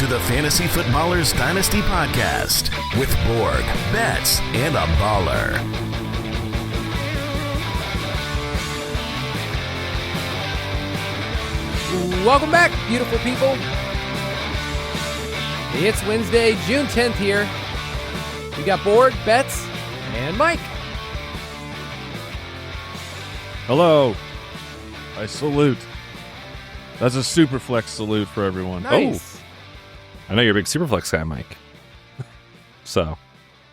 to the Fantasy Footballers Dynasty Podcast with Borg, Betz, and a baller. Welcome back, beautiful people. It's Wednesday, June 10th here. We got Borg, Betz, and Mike. Hello. I salute. That's a Superflex salute for everyone. Nice. Oh, I know you're a big Superflex guy, Mike. So,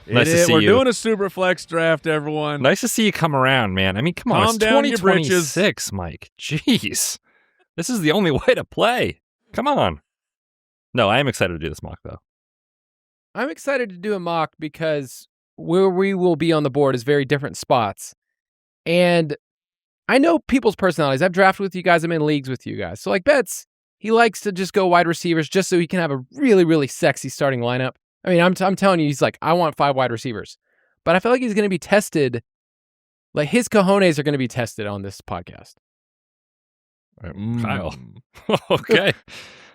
nice to see We're you. doing a Superflex draft, everyone. Nice to see you come around, man. I mean, come on. Calm It's down your britches. 2026, Mike. Jeez. This is the only way to play. Come on. No, I am excited to do this mock, though. I'm excited to do a mock because where we will be on the board is very different spots. And I know people's personalities. I've drafted with you guys. I'm in leagues with you guys. So like Betz, he likes to just go wide receivers just so he can have a really, really sexy starting lineup. I mean, I'm telling you, he's like, I want 5 wide receivers. But I feel like he's going to be tested. Like his cojones are going to be tested on this podcast. Kyle. Okay.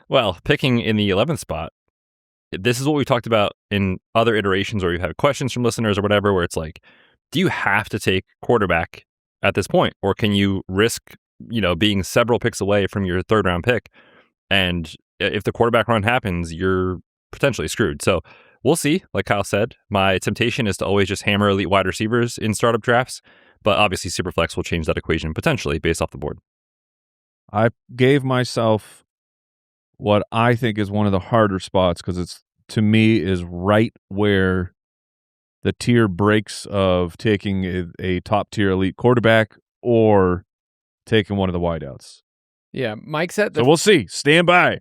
Well, picking in the 11th spot, this is what we talked about in other iterations where you have questions from listeners or whatever, where it's like, do you have to take quarterback at this point? Or can you risk, being several picks away from your third round pick? And if the quarterback run happens, you're potentially screwed. So we'll see. Like Kyle said, my temptation is to always just hammer elite wide receivers in startup drafts. But obviously Superflex will change that equation potentially based off the board. I gave myself what I think is one of the harder spots because it's, to me, is right where the tier breaks of taking a top-tier elite quarterback or taking one of the wideouts. Yeah, Mike said. So we'll see. Stand by.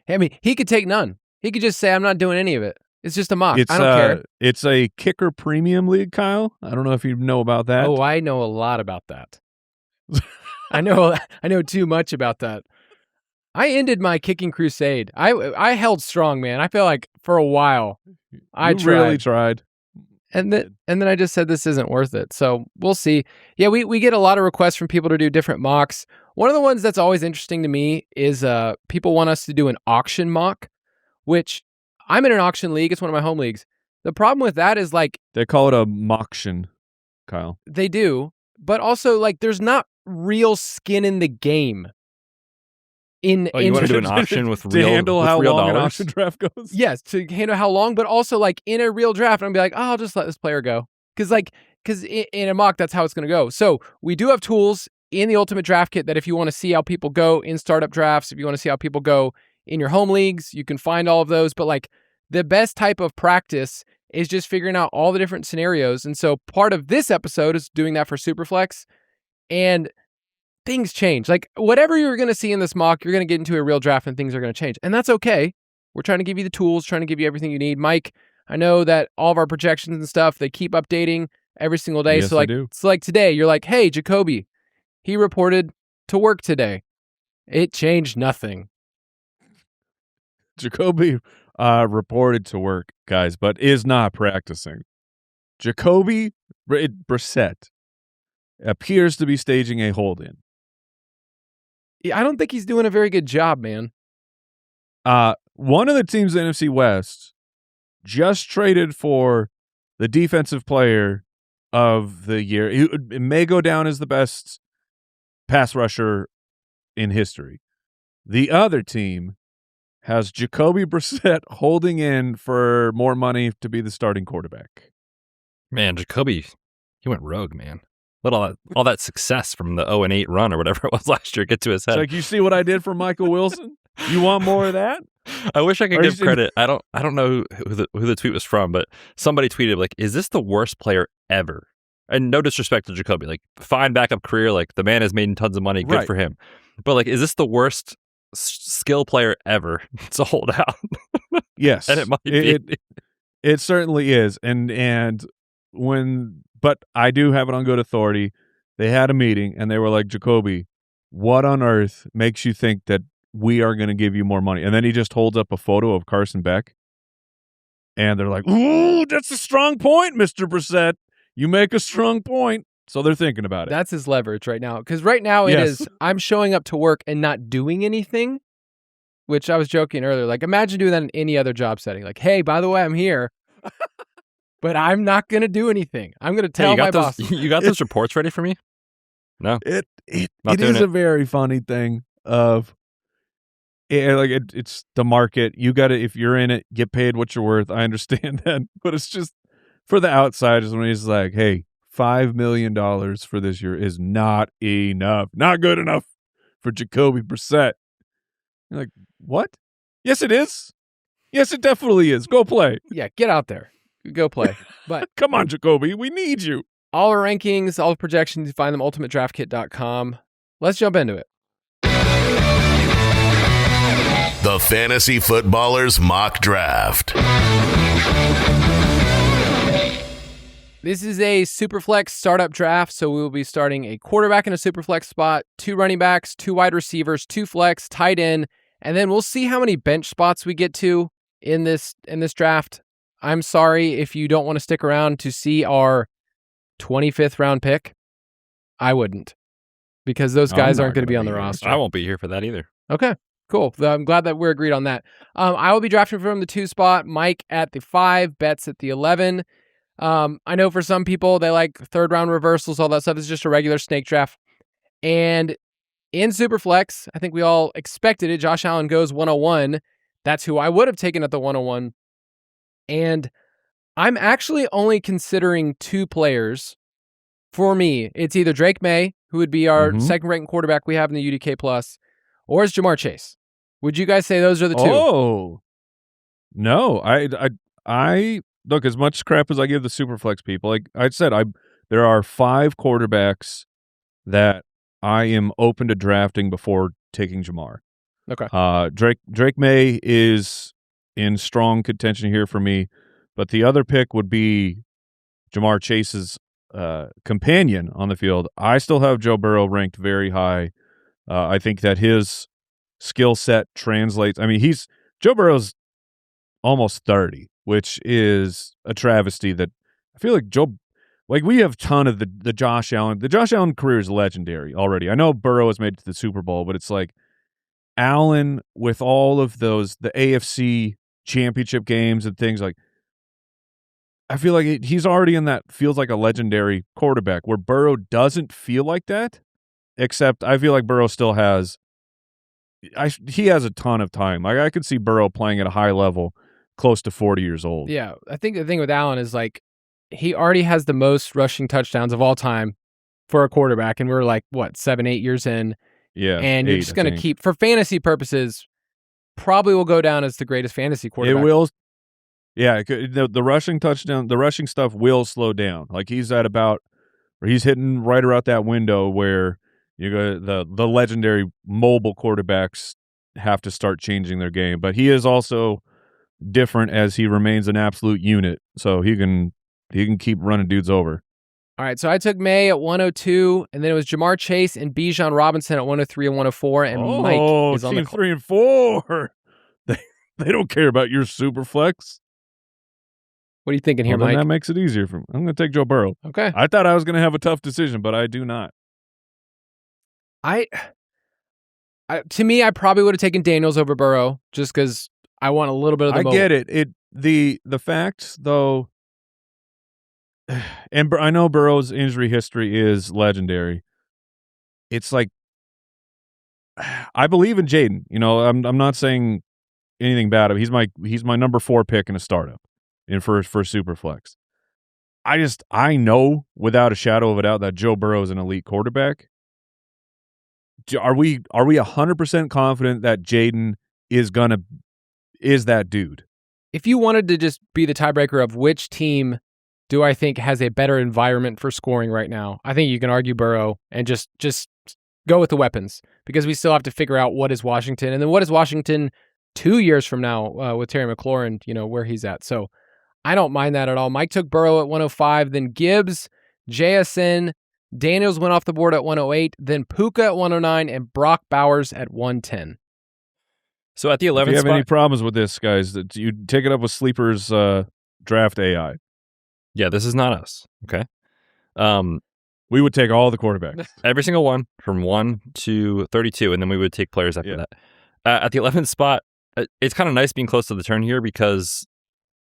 I mean, he could take none. He could just say, I'm not doing any of it. It's just a mock. I don't care. It's a kicker premium league, Kyle. I don't know if you know about that. Oh, I know a lot about that. I know too much about that. I ended my kicking crusade. I held strong, man. I feel like for a while I really tried. And then I just said this isn't worth it. So we'll see. Yeah, we get a lot of requests from people to do different mocks. One of the ones that's always interesting to me is people want us to do an auction mock, which I'm in an auction league. It's one of my home leagues. The problem with that is like they call it a mocktion, Kyle. They do, but also like there's not real skin in the game. You want to do an auction with real, to handle with how real long dollars? an auction draft goes? Yes, to handle how long, but also like in a real draft, I'm be like, I'll just let this player go. Because in a mock, that's how it's going to go. So we do have tools in the Ultimate Draft Kit that if you want to see how people go in startup drafts, if you want to see how people go in your home leagues, you can find all of those. But like the best type of practice is just figuring out all the different scenarios. And so part of this episode is doing that for Superflex. And things change. Like whatever you're going to see in this mock, you're going to get into a real draft and things are going to change. And that's okay. We're trying to give you the tools, trying to give you everything you need. Mike, I know that all of our projections and stuff, they keep updating every single day. Yes, so like, they do. so like today, you're like, hey, Jacoby, he reported to work today. It changed nothing. Jacoby reported to work, guys, but is not practicing. Jacoby Brissett appears to be staging a hold-in. Yeah, I don't think he's doing a very good job, man. One of the teams in the NFC West just traded for the defensive player of the year. It may go down as the best pass rusher in history. The other team has Jacoby Brissett holding in for more money to be the starting quarterback. Man, Jacoby, he went rogue, man. Let all that success from the 0-8 run or whatever it was last year get to his head. It's like, you see what I did for Michael Wilson? You want more of that? I wish I could give credit. I don't know who the tweet was from, but somebody tweeted like, "Is this the worst player ever?" And no disrespect to Jacoby, like fine backup career, like the man has made tons of money, good Right. for him. But like, is this the worst skill player ever to hold out? Yes, And it might be. It certainly is, but I do have it on good authority. They had a meeting and they were like, Jacoby, what on earth makes you think that we are going to give you more money? And then he just holds up a photo of Carson Beck. And they're like, ooh, that's a strong point, Mr. Brissett. You make a strong point. So they're thinking about it. That's his leverage right now. Because right now it Yes. is, I'm showing up to work and not doing anything, which I was joking earlier. Like, imagine doing that in any other job setting. Like, hey, by the way, I'm here, but I'm not going to do anything. I'm going to tell my boss. You got those reports ready for me? No. It Not doing is it. a very funny thing of it's the market. You got to, if you're in it, get paid what you're worth. I understand that, but it's just for the outsiders when he's like, hey, $5 million for this year is not enough. Not good enough for Jacoby Brissett. You're like, what? Yes, it is. Yes, it definitely is. Go play. Yeah, get out there. Go play. But Come on, Jacoby. We need you. all our rankings, all the projections, you find them ultimatedraftkit.com. Let's jump into it. The Fantasy Footballers Mock Draft. This is a Superflex startup draft, so we will be starting a quarterback in a Superflex spot, 2 running backs, 2 wide receivers, 2 flex, tight end, and then we'll see how many bench spots we get to in this draft. I'm sorry if you don't want to stick around to see our 25th round pick. I wouldn't, because those guys aren't going to be on the roster. I won't be here for that either. Okay, cool. I'm glad that we're agreed on that. I will be drafting from the 2 spot, Mike at the 5, Betz at the 11. I know for some people, they like 3rd round reversals, all that stuff. It's just a regular snake draft. And in Superflex, I think we all expected it. Josh Allen goes 101. That's who I would have taken at the 101. And I'm actually only considering 2 players. For me, it's either Drake May, who would be our second-ranked quarterback we have in the UDK+, or it's Jamar Chase. Would you guys say those are the 2? Oh, no. I look, as much crap as I give the Superflex people, like I said, there are 5 quarterbacks that I am open to drafting before taking Jamar. Okay. Drake May is in strong contention here for me, but the other pick would be Jamar Chase's companion on the field. I still have Joe Burrow ranked very high. I think that his skill set translates. I mean, Joe Burrow's almost 30, which is a travesty. That I feel like we have a ton of the Josh Allen. The Josh Allen career is legendary already. I know Burrow has made it to the Super Bowl, but it's like Allen with all of those, the AFC championship games and things like, I feel like he's already in that, feels like a legendary quarterback, where Burrow doesn't feel like that, except I feel like Burrow still has, he has a ton of time. Like I could see Burrow playing at a high level close to 40 years old. Yeah, I think the thing with Allen is like he already has the most rushing touchdowns of all time for a quarterback, and we're like, what, 7-8 years in? Yeah, and you're just going to keep, for fantasy purposes, probably will go down as the greatest fantasy quarterback. It will. Yeah, the rushing touchdown, the rushing stuff will slow down. Like he's at about, or he's hitting right around that window where you go, the legendary mobile quarterbacks have to start changing their game. But he is also different as he remains an absolute unit, so he can keep running dudes over. All right, so I took May at 102, and then it was Jamar Chase and Bijan Robinson at 103 and 104, and Mike is on team the 3 and 4. They don't care about your Superflex. What are you thinking here, Well, then Mike? that makes it easier for me. I'm going to take Joe Burrow. Okay. I thought I was going to have a tough decision, but I do not. To me, I probably would have taken Daniels over Burrow just because I want a little bit of the I get it. The facts, though, and I know Burrow's injury history is legendary. It's like, I believe in Jaden. You know, I'm not saying anything bad of him. He's my number 4 pick in a startup for Superflex. I know without a shadow of a doubt that Joe Burrow is an elite quarterback. Are we 100% confident that Jaden is that dude? If you wanted to just be the tiebreaker of which team do I think has a better environment for scoring right now, I think you can argue Burrow and just go with the weapons, because we still have to figure out what is Washington, and then what is Washington 2 years from now with Terry McLaurin, where he's at. So I don't mind that at all. Mike took Burrow at 105, then Gibbs, JSN, Daniels went off the board at 108, then Puka at 109, and Brock Bowers at 110. So at the 11th If you have spot, any problems with this, guys, you take it up with Sleeper's draft AI. yeah, this is not us. Okay. We would take all the quarterbacks. Every single one from 1 to 32, and then we would take players after that. At the 11th spot, it's kind of nice being close to the turn here because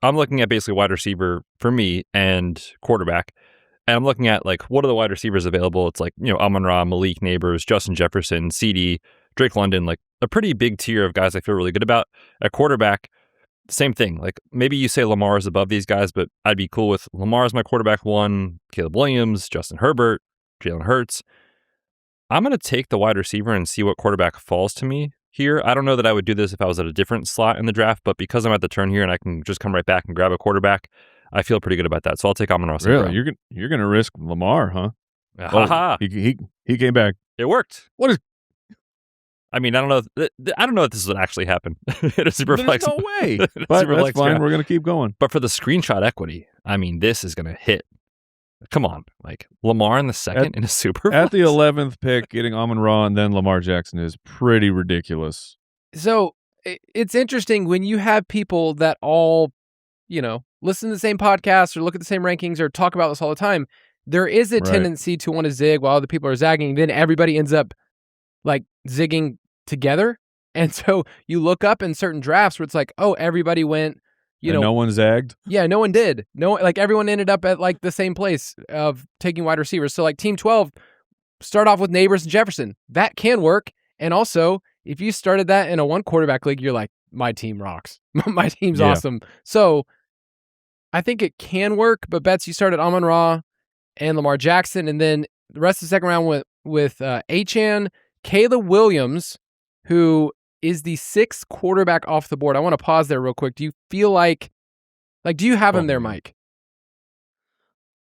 I'm looking at basically wide receiver for me and quarterback. And I'm looking at like, what are the wide receivers available? It's like, Amon-Ra, Malik Neighbors, Justin Jefferson, CD, Drake London, like a pretty big tier of guys I feel really good about. At quarterback, same thing. Like maybe you say Lamar is above these guys, but I'd be cool with Lamar as my quarterback 1, Caleb Williams, Justin Herbert, Jalen Hurts. I'm going to take the wide receiver and see what quarterback falls to me here. I don't know that I would do this if I was at a different slot in the draft, but because I'm at the turn here and I can just come right back and grab a quarterback, I feel pretty good about that. So I'll take Amon-Ra. Really? You're going to risk Lamar, huh? Ha-ha. He came back. It worked. What is? I mean, I don't know. I don't know if this would actually happen in a Superflex. There's no way. But that's fine. Draft. We're going to keep going. But for the screenshot equity, I mean, this is going to hit. Come on. Like Lamar in the second in a Superflex. At the 11th pick, getting Amon-Ra and then Lamar Jackson is pretty ridiculous. So it's interesting when you have people that all, listen to the same podcast or look at the same rankings or talk about this all the time. There is a tendency to want to zig while other people are zagging. Then everybody ends up like zigging together. And so you look up in certain drafts where it's like, oh, everybody went, no one zagged? Yeah, no one did. Everyone ended up at like the same place of taking wide receivers. So like team 12, start off with Neighbors and Jefferson. That can work. And also, if you started that in a 1 quarterback league, you're like, my team rocks. My team's awesome. So I think it can work, but Betz, you started Amon-Ra and Lamar Jackson, and then the rest of the second round with Achane, Caleb Williams, who is the 6th quarterback off the board. I want to pause there real quick. Do you feel like do you have him there, Mike?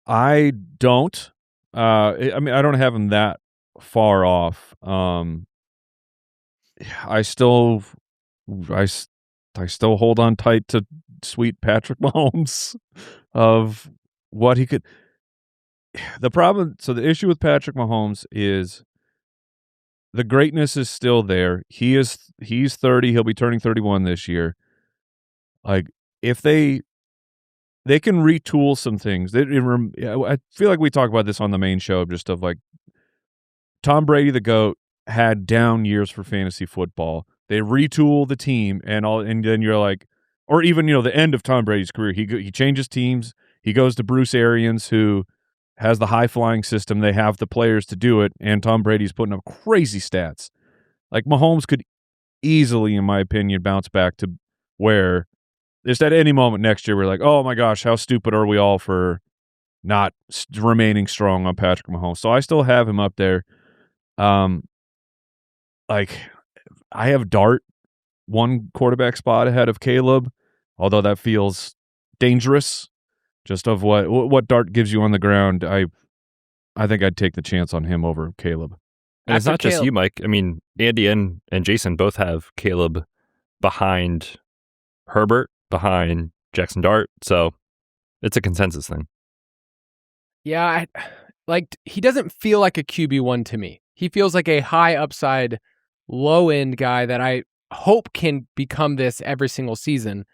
I don't. I mean, I don't have him that far off. I still hold on tight to sweet Patrick Mahomes of what he could. The issue with Patrick Mahomes is the greatness is still there. He's 30. He'll be turning 31 this year. Like if they can retool some things. I feel like we talk about this on the main show, just of like Tom Brady, the GOAT, had down years for fantasy football. They retool the team and then you're like, or even the end of Tom Brady's career, he changes teams. He goes to Bruce Arians, who has the high flying system. They have the players to do it, and Tom Brady's putting up crazy stats. Like Mahomes could easily, in my opinion, bounce back to where just at any moment next year we're like, oh my gosh, how stupid are we all for not remaining strong on Patrick Mahomes? So I still have him up there. Like I have Dart 1 quarterback spot ahead of Caleb, although that feels dangerous. Just of what Dart gives you on the ground, I think I'd take the chance on him over Caleb. And it's not just you, Mike. I mean, Andy and Jason both have Caleb behind Herbert, behind Jackson Dart. So it's a consensus thing. Yeah, he doesn't feel like a QB1 to me. He feels like a high upside, low end guy that I hope can become this every single season.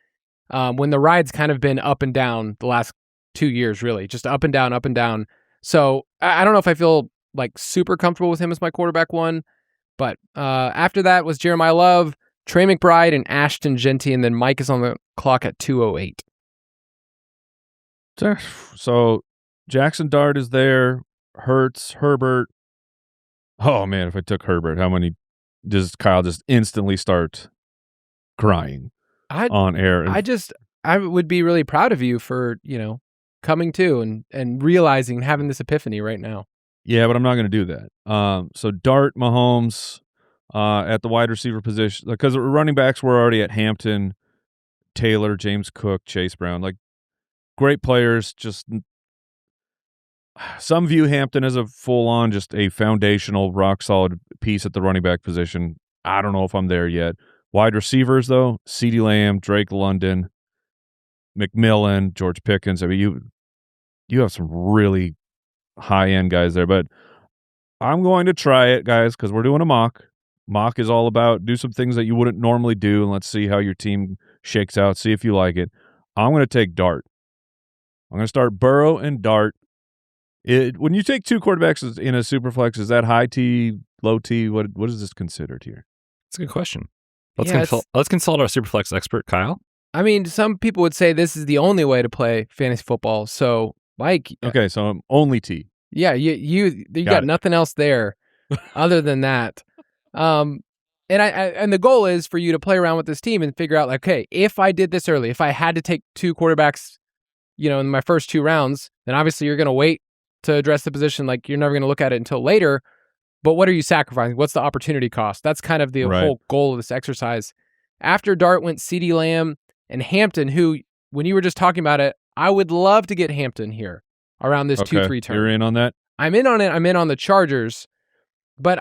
When the ride's kind of been up and down the last 2 years, really, just up and down, up and down. So I don't know if I feel like super comfortable with him as my quarterback 1, but after that was Jeremiah Love, Trey McBride, and Ashton Genty, and then Mike is on the clock at 2:08. So Jackson Dart is there, Hurts, Herbert. Oh man, if I took Herbert, how many does Kyle just instantly start crying on air? I would be really proud of you for, coming to and realizing, having this epiphany right now. Yeah, but I'm not going to do that. So Dart, Mahomes at the wide receiver position, because running backs were already at Hampton, Taylor, James Cook, Chase Brown, like great players. Just some view Hampton as a full-on, just a foundational, rock-solid piece at the running back position. I don't know if I'm there yet. Wide receivers, though, CeeDee Lamb, Drake London, McMillan, George Pickens. I mean, you have some really high-end guys there, but I'm going to try it, guys, because we're doing a mock. Mock is all about do some things that you wouldn't normally do, and let's see how your team shakes out, see if you like it. I'm going to take Dart. I'm going to start Burrow and Dart. When you take 2 quarterbacks in a Superflex, is that high T, low T? What is this considered here? That's a good question. Let's consult our Superflex expert, Kyle. I mean, some people would say this is the only way to play fantasy football. So, Mike. Okay, so I'm only T. Yeah, you got nothing else there other than that. And the goal is for you to play around with this team and figure out, like, okay, if I did this early, if I had to take 2 quarterbacks, in my first 2 rounds, then obviously you're going to wait to address the position. Like, you're never going to look at it until later. But what are you sacrificing? What's the opportunity cost? That's kind of the whole goal of this exercise. After Dart went CeeDee Lamb and Hampton, who, when you were just talking about it, I would love to get Hampton here around this 2-3 turn. You're in on that? I'm in on it. I'm in on the Chargers. But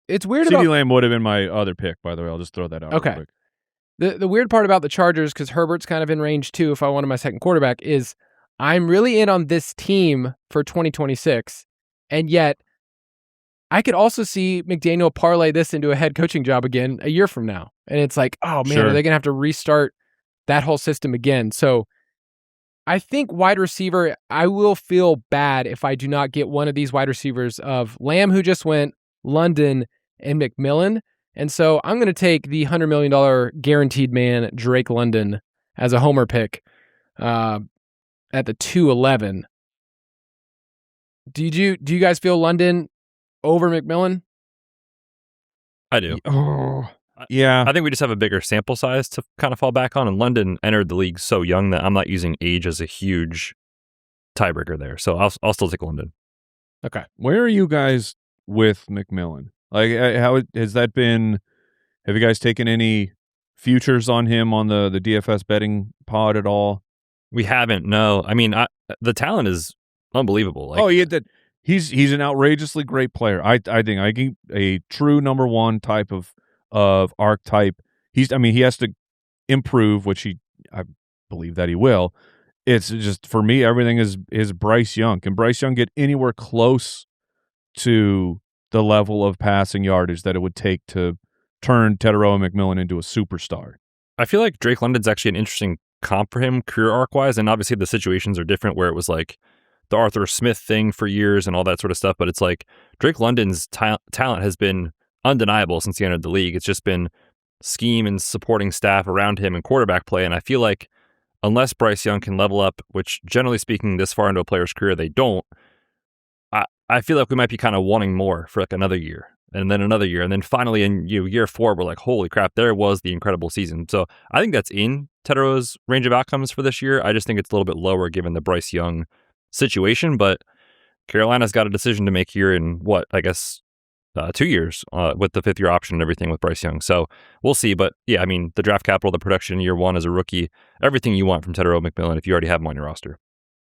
it's weird CeeDee Lamb would have been my other pick, by the way. I'll just throw that out real quick. The weird part about the Chargers, because Herbert's kind of in range too, if I wanted my second quarterback, is I'm really in on this team for 2026. And yet, I could also see McDaniel parlay this into a head coaching job again a year from now. And it's like, oh man, are they going to have to restart that whole system again? So I think wide receiver, I will feel bad if I do not get one of these wide receivers of Lamb, who just went, London, and McMillan. And so I'm going to take the $100 million guaranteed man, Drake London, as a homer pick at the 211. Do you guys feel London over McMillan? I do. Oh, yeah. I think we just have a bigger sample size to kind of fall back on. And London entered the league so young that I'm not using age as a huge tiebreaker there. So I'll still take London. Okay. Where are you guys with McMillan? Like, how has that been? Have you guys taken any futures on him on the DFS betting pod at all? We haven't. No. I mean, the talent is unbelievable. Like, he's an outrageously great player. I think a true number one type of archetype. He has to improve, which I believe that he will. It's just, for me, everything is Bryce Young. Can Bryce Young get anywhere close to the level of passing yardage that it would take to turn Teteroa McMillan into a superstar? I feel like Drake London's actually an interesting comp for him career arc-wise, and obviously the situations are different where it was like the Arthur Smith thing for years and all that sort of stuff, but it's like Drake London's talent has been undeniable since he entered the league. It's just been scheme and supporting staff around him and quarterback play, and I feel like unless Bryce Young can level up, which generally speaking this far into a player's career they don't, I feel like we might be kind of wanting more for like another year and then another year. And then finally in year 4, we're like, holy crap, there was the incredible season. So I think that's in Teteroa's range of outcomes for this year. I just think it's a little bit lower given the Bryce Young situation. But Carolina's got a decision to make here in 2 years with the 5th-year option and everything with Bryce Young. So we'll see. But yeah, I mean, the draft capital, the production year 1 as a rookie, everything you want from Teteroa McMillan if you already have him on your roster.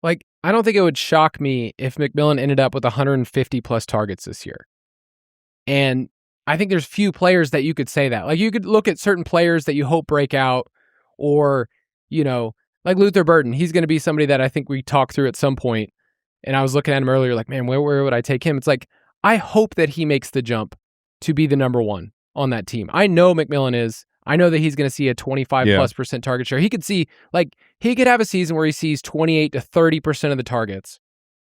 Like, I don't think it would shock me if McMillan ended up with 150 plus targets this year. And I think there's few players that you could say that. Like, you could look at certain players that you hope break out, or, like Luther Burden. He's going to be somebody that I think we talk through at some point. And I was looking at him earlier, like, man, where would I take him? It's like, I hope that he makes the jump to be the number one on that team. I know McMillan is. I know that he's going to see a 25+% target share. He could see, like, he could have a season where he sees 28 to 30% of the targets.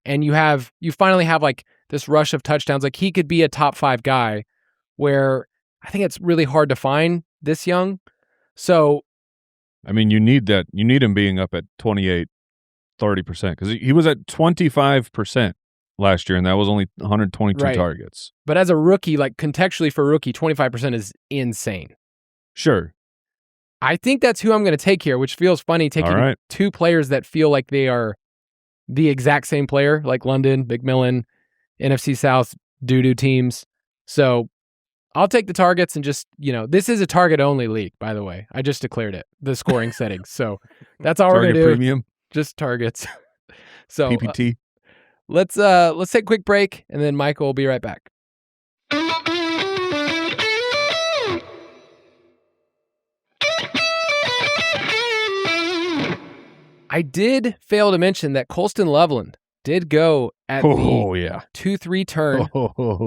And you finally have like this rush of touchdowns. Like, he could be a top 5 guy, where I think it's really hard to find this young. So, I mean, you need that. You need him being up at 28, 30%, because he was at 25% last year, and that was only 122 targets. But as a rookie, like, contextually for a rookie, 25% is insane. Sure. I think that's who I'm going to take here, which feels funny, taking 2 players that feel like they are the exact same player, like London, McMillan, NFC South doo-doo teams. So I'll take the targets and just, this is a target-only league, by the way. I just declared it, the scoring settings. So that's all we're going to do. Premium. Just targets. So PPT. Let's take a quick break, and then Michael will be right back. I did fail to mention that Colston Loveland did go at the 2-3 turn.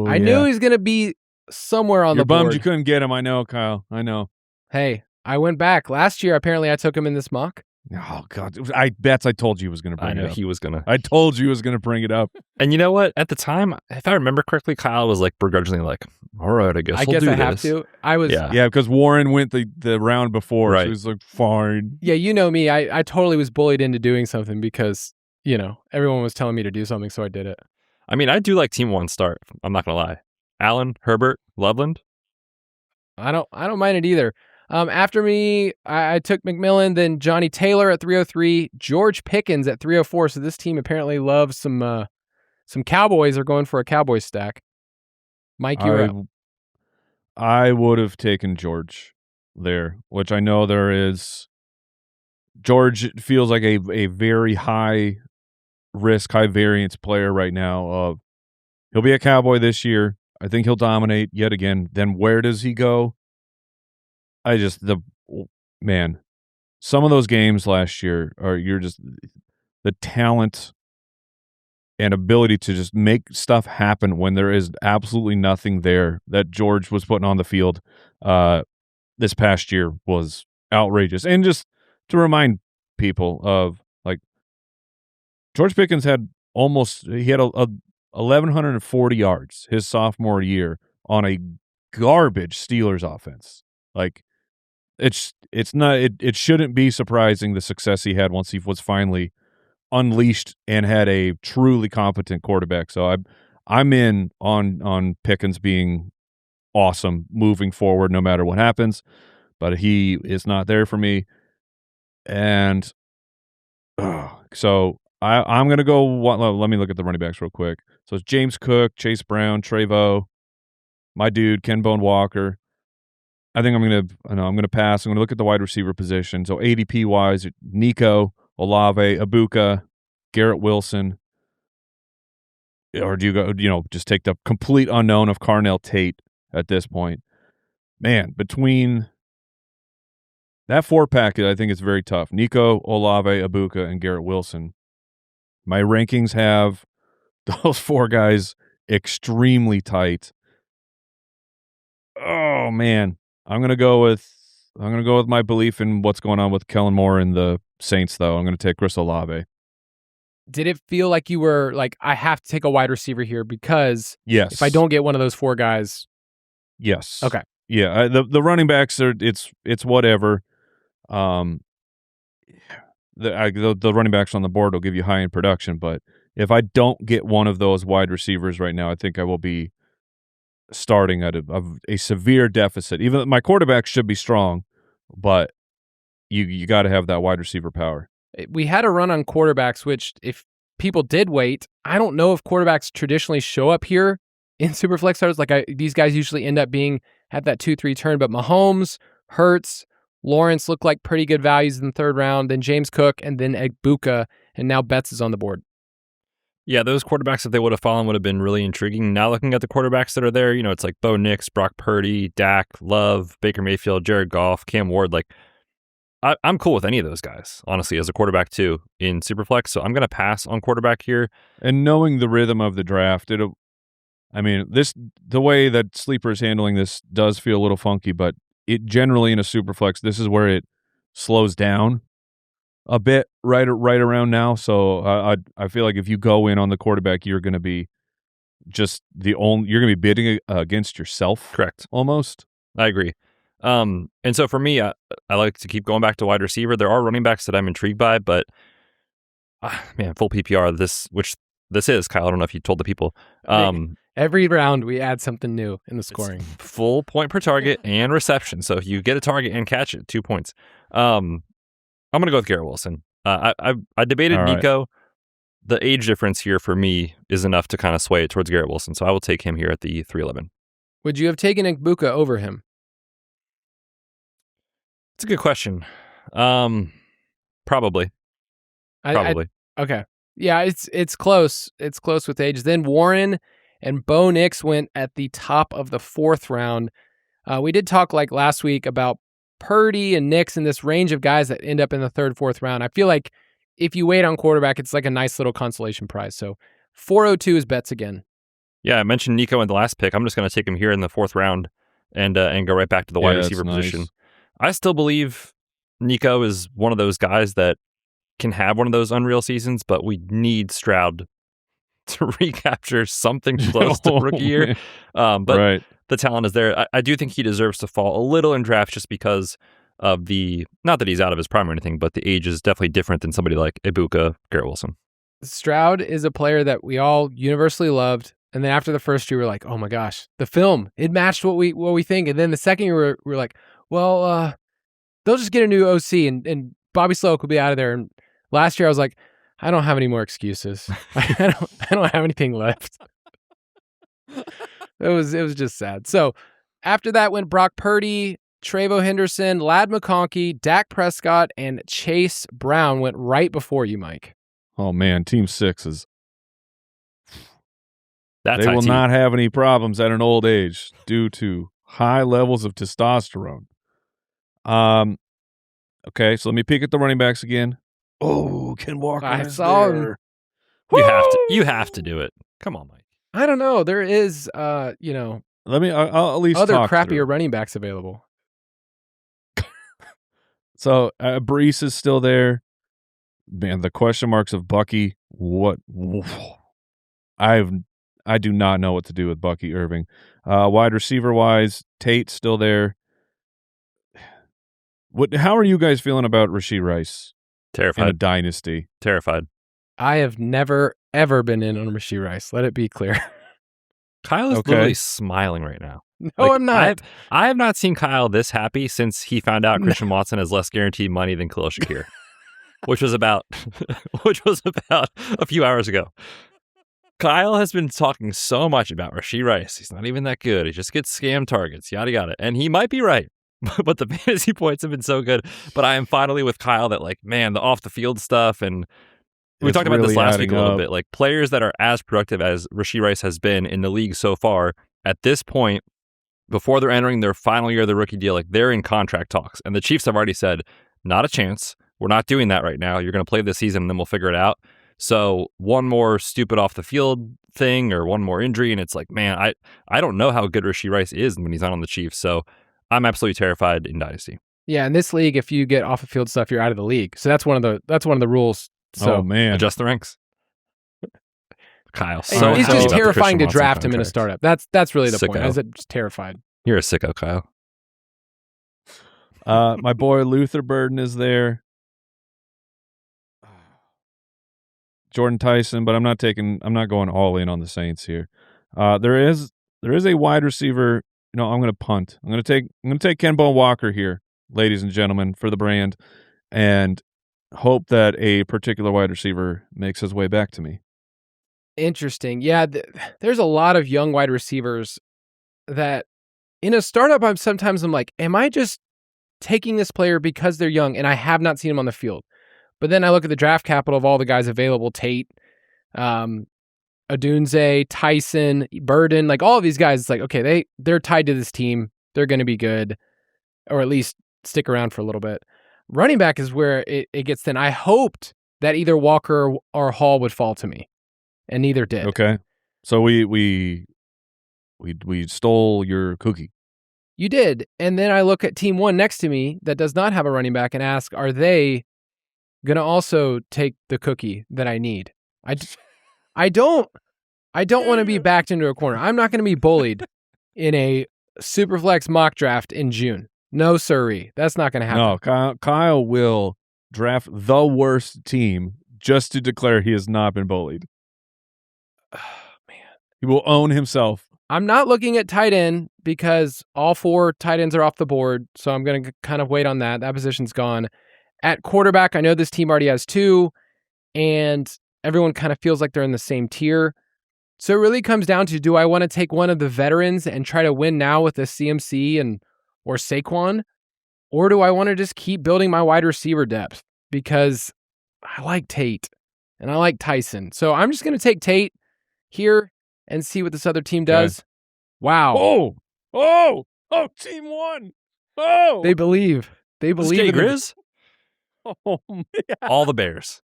I knew he was going to be somewhere on the board. You're bummed you couldn't get him. I know, Kyle. I know. Hey, I went back. Last year, apparently I took him in this mock, Oh God, Betz, I told you he was going to bring I know it up. he was going to. I told you he was going to bring it up. And you know what? At the time, if I remember correctly, Kyle was like begrudgingly like, all right, I guess we'll do I this. have to. I was. Yeah, because Warren went the round before. Right. So he was like, fine. Yeah, you know me. I totally was bullied into doing something because, everyone was telling me to do something, so I did it. I mean, I do like Team 1 start. I'm not going to lie. Allen, Herbert, Loveland. I don't mind it either. After me, I took McMillan, then Johnny Taylor at 303, George Pickens at 304. So this team apparently loves some Cowboys. Are going for a Cowboys stack. Mike, you're up. I would have taken George there, which I know there is. George feels like a very high risk, high variance player right now. He'll be a Cowboy this year. I think he'll dominate yet again. Then where does he go? Some of those games last year you're just the talent and ability to just make stuff happen when there is absolutely nothing there that George was putting on the field this past year was outrageous. And just to remind people of, like, George Pickens had 1,140 yards his sophomore year on a garbage Steelers offense. Like, it shouldn't be surprising the success he had once he was finally unleashed and had a truly competent quarterback. So I'm in on Pickens being awesome moving forward no matter what happens, but he is not there for me. And so I'm going to go. Let me look at the running backs real quick. So it's James Cook, Chase Brown, Trevo, my dude, Ken Bone Walker. I think I'm going to pass. I'm going to look at the wide receiver position. So ADP wise, Nico, Olave, Ibuka, Garrett Wilson. Or do you go, just take the complete unknown of Carnell Tate at this point? Man, between that 4-pack, I think it's very tough. Nico, Olave, Ibuka, and Garrett Wilson. My rankings have those 4 guys extremely tight. Oh man, I'm gonna go with my belief in what's going on with Kellen Moore and the Saints, though. I'm gonna take Chris Olave. Did it feel like you were like, I have to take a wide receiver here because Yes, if I don't get one of those 4 guys? Yes. Okay. Yeah, the running backs are it's whatever. The running backs on the board will give you high end production, but if I don't get one of those wide receivers right now, I think I will be starting at a severe deficit. Even my quarterback should be strong, but you got to have that wide receiver power. We had a run on quarterbacks, which if people did wait, I don't know if quarterbacks traditionally show up here in Superflex starts. Like these guys usually end up being at that 2-3 turn, but Mahomes, Hurts, Lawrence look like pretty good values in the 3rd round, then James Cook, and then Ibuka, and now Betz is on the board. Yeah, those quarterbacks, if they would have fallen, would have been really intriguing. Now looking at the quarterbacks that are there, it's like Bo Nix, Brock Purdy, Dak, Love, Baker Mayfield, Jared Goff, Cam Ward. Like, I'm cool with any of those guys, honestly, as a quarterback too in Superflex. So I'm going to pass on quarterback here. And knowing the rhythm of the draft, the way that Sleeper is handling this does feel a little funky, but it generally in a Superflex, this is where it slows down a bit right around now. So I feel like if you go in on the quarterback, you're going to be you're going to be bidding against yourself. Correct. Almost. I agree. And so for me, I like to keep going back to wide receiver. There are running backs that I'm intrigued by, but full PPR, this is, Kyle, I don't know if you told the people. Every round we add something new in the scoring. Full point per target and reception. So if you get a target and catch it, 2 points. I'm going to go with Garrett Wilson. I debated All right. Nico. The age difference here for me is enough to kind of sway it towards Garrett Wilson. So I will take him here at the 311. Would you have taken Ibuka over him? It's a good question. Probably. Okay. Yeah, it's close. It's close with age. Then Warren and Bo Nix went at the top of the 4th round. We did talk like last week about Purdy and Nix and this range of guys that end up in the 3rd, 4th round. I feel like if you wait on quarterback, it's like a nice little consolation prize. So 402 is Betz again. Yeah, I mentioned Nico in the last pick. I'm just going to take him here in the 4th round and go right back to the wide receiver position. I still believe Nico is one of those guys that can have one of those unreal seasons, but we need Stroud to recapture something close to rookie year. But the talent is there. I do think he deserves to fall a little in drafts just because of not that he's out of his prime or anything, but the age is definitely different than somebody like Ibuka, Garrett Wilson. Stroud is a player that we all universally loved. And then after the first year, we're like, oh my gosh, the film, it matched what we think. And then the second year, we're like, well, they'll just get a new OC and Bobby Sloak will be out of there. And last year, I was like, I don't have any more excuses. I don't have anything left. It was just sad. So after that went Brock Purdy, Trayvon Henderson, Ladd McConkey, Dak Prescott, and Chase Brown went right before you, Mike. Oh man, Team 6 is. They will not have any problems at an old age due to high levels of testosterone. Okay, so let me peek at the running backs again. Oh, Ken Walker. I saw him. You have to do it. Come on, Mike. I don't know. There is, Let me. I'll at least other talk crappier running backs available. So Brees is still there. Man, the question marks of Bucky. What? I do not know what to do with Bucky Irving. Wide receiver wise, Tate's still there. How are you guys feeling about Rashee Rice? Terrified. In a dynasty. Terrified. I have never, ever been in on Rashee Rice. Let it be clear. Kyle is literally smiling right now. No, I'm not. I have not seen Kyle this happy since he found out Christian Watson has less guaranteed money than Khalil Shakir, which was about a few hours ago. Kyle has been talking so much about Rashee Rice. He's not even that good. He just gets scam targets, yada, yada. And he might be right, but the fantasy points have been so good. But I am finally with Kyle that, like, man, the off-the-field stuff, and we talked about this last week a little bit, like players that are as productive as Rashee Rice has been in the league so far, at this point, before they're entering their final year of the rookie deal, like they're in contract talks. And the Chiefs have already said, not a chance. We're not doing that right now. You're going to play this season and then we'll figure it out. So one more stupid off the field thing or one more injury, and it's like, man, I don't know how good Rashee Rice is when he's not on the Chiefs. So I'm absolutely terrified in Dynasty. Yeah, in this league, if you get off the field stuff, you're out of the league. So that's one of the rules. So oh man, adjust the ranks. Kyle, it's just terrifying to draft him in a startup. That's really the point. I was just terrified. You're a sicko, Kyle. My boy Luther Burden is there. Jordan Tyson, but I'm not going all in on the Saints here. There is a wide receiver. I'm going to punt. I'm going to take Kenbone Walker here, ladies and gentlemen, for the brand, and hope that a particular wide receiver makes his way back to me. Interesting. Yeah, there's a lot of young wide receivers that in a startup, I'm like, am I just taking this player because they're young and I have not seen him on the field? But then I look at the draft capital of all the guys available, Tate, Odunze, Tyson, Burden, like all of these guys, it's like, okay, they're tied to this team. They're going to be good, or at least stick around for a little bit. Running back is where it gets thin. I hoped that either Walker or Hall would fall to me, and neither did. Okay. So we stole your cookie. You did. And then I look at team one next to me that does not have a running back and ask, are they going to also take the cookie that I need? I don't want to be backed into a corner. I'm not going to be bullied in a Superflex mock draft in June. No, sirree. That's not going to happen. No, Kyle will draft the worst team just to declare he has not been bullied. Oh, man. He will own himself. I'm not looking at tight end because all 4 tight ends are off the board, so I'm going to kind of wait on that. That position's gone. At quarterback, I know this team already has 2, and everyone kind of feels like they're in the same tier. So it really comes down to, do I want to take one of the veterans and try to win now with a CMC or Saquon? Or do I want to just keep building my wide receiver depth? Because I like Tate and I like Tyson. So I'm just going to take Tate here and see what this other team does. Okay. Wow. Oh, team one. Oh. They believe. They believe. Jay Grizz? Oh, man. All the Bears.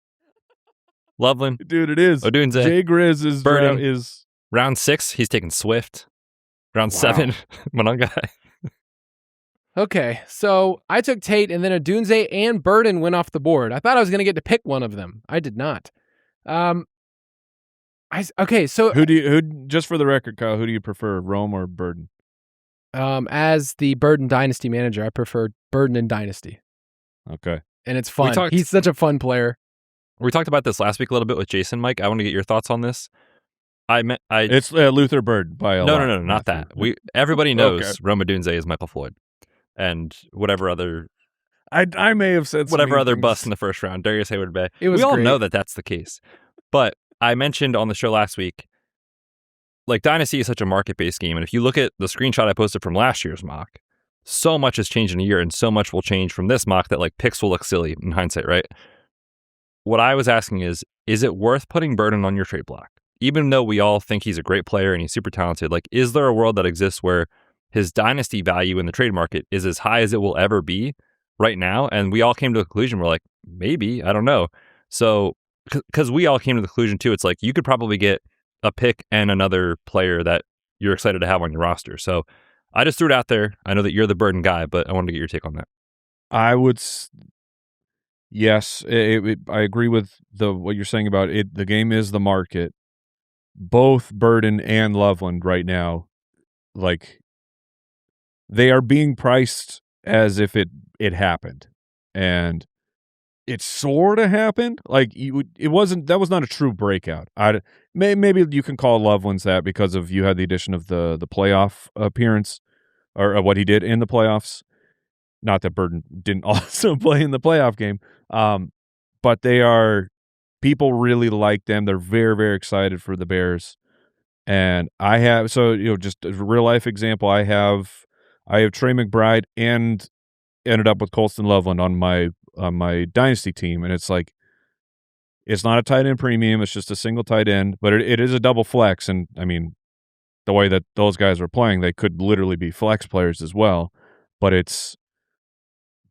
Loveland. Dude, it is. Odunze. Jay Grizz is Burden. is round 6, he's taking Swift. Round 7, Monongai. Okay, so I took Tate, and then Odunze and Burden went off the board. I thought I was going to get to pick one of them. I did not. Okay, so Who just for the record, Kyle, who do you prefer, Rome or Burden? As the Burden Dynasty manager, I prefer Burden in Dynasty, Okay. and it's fun. He's such a fun player. We talked about this last week a little bit with Jason, Mike. I want to get your thoughts on this. It's Luther Burden by a lot. No, not that. Everybody knows Rome Odunze is Michael Floyd, and whatever other I may have said whatever other things. bust in the first round, Darius Hayward Bay. We all great. know that that's the case, but I mentioned on the show last week, like Dynasty is such a market-based game, and if you look at the screenshot I posted from last year's mock, so much has changed in a year, and so much will change from this mock that like picks will look silly in hindsight, right? What I was asking is it worth putting Burden on your trade block? Even though we all think he's a great player and he's super talented, like, is there a world that exists where his dynasty value in the trade market is as high as it will ever be right now? And we all came to the conclusion, we're like, maybe, I don't know. So, because we all came to the conclusion too, it's like you could probably get a pick and another player that you're excited to have on your roster. So I just threw it out there. I know that you're the Burden guy, but I wanted to get your take on that. I would, yes, I agree with what you're saying about it. The game is the market. Both Burden and Loveland right now, like, they are being priced as if it happened, and it sort of happened. Like, that was not a true breakout. Maybe you can call Loveland's that because of you had the addition of the playoff appearance or what he did in the playoffs. Not that Burden didn't also play in the playoff game, but people really like them. They're very, very excited for the Bears. And I have, just a real life example, I have Trey McBride and ended up with Colston Loveland on my dynasty team. And it's like, it's not a tight end premium. It's just a single tight end, but it is a double flex. And I mean, the way that those guys are playing, they could literally be flex players as well. But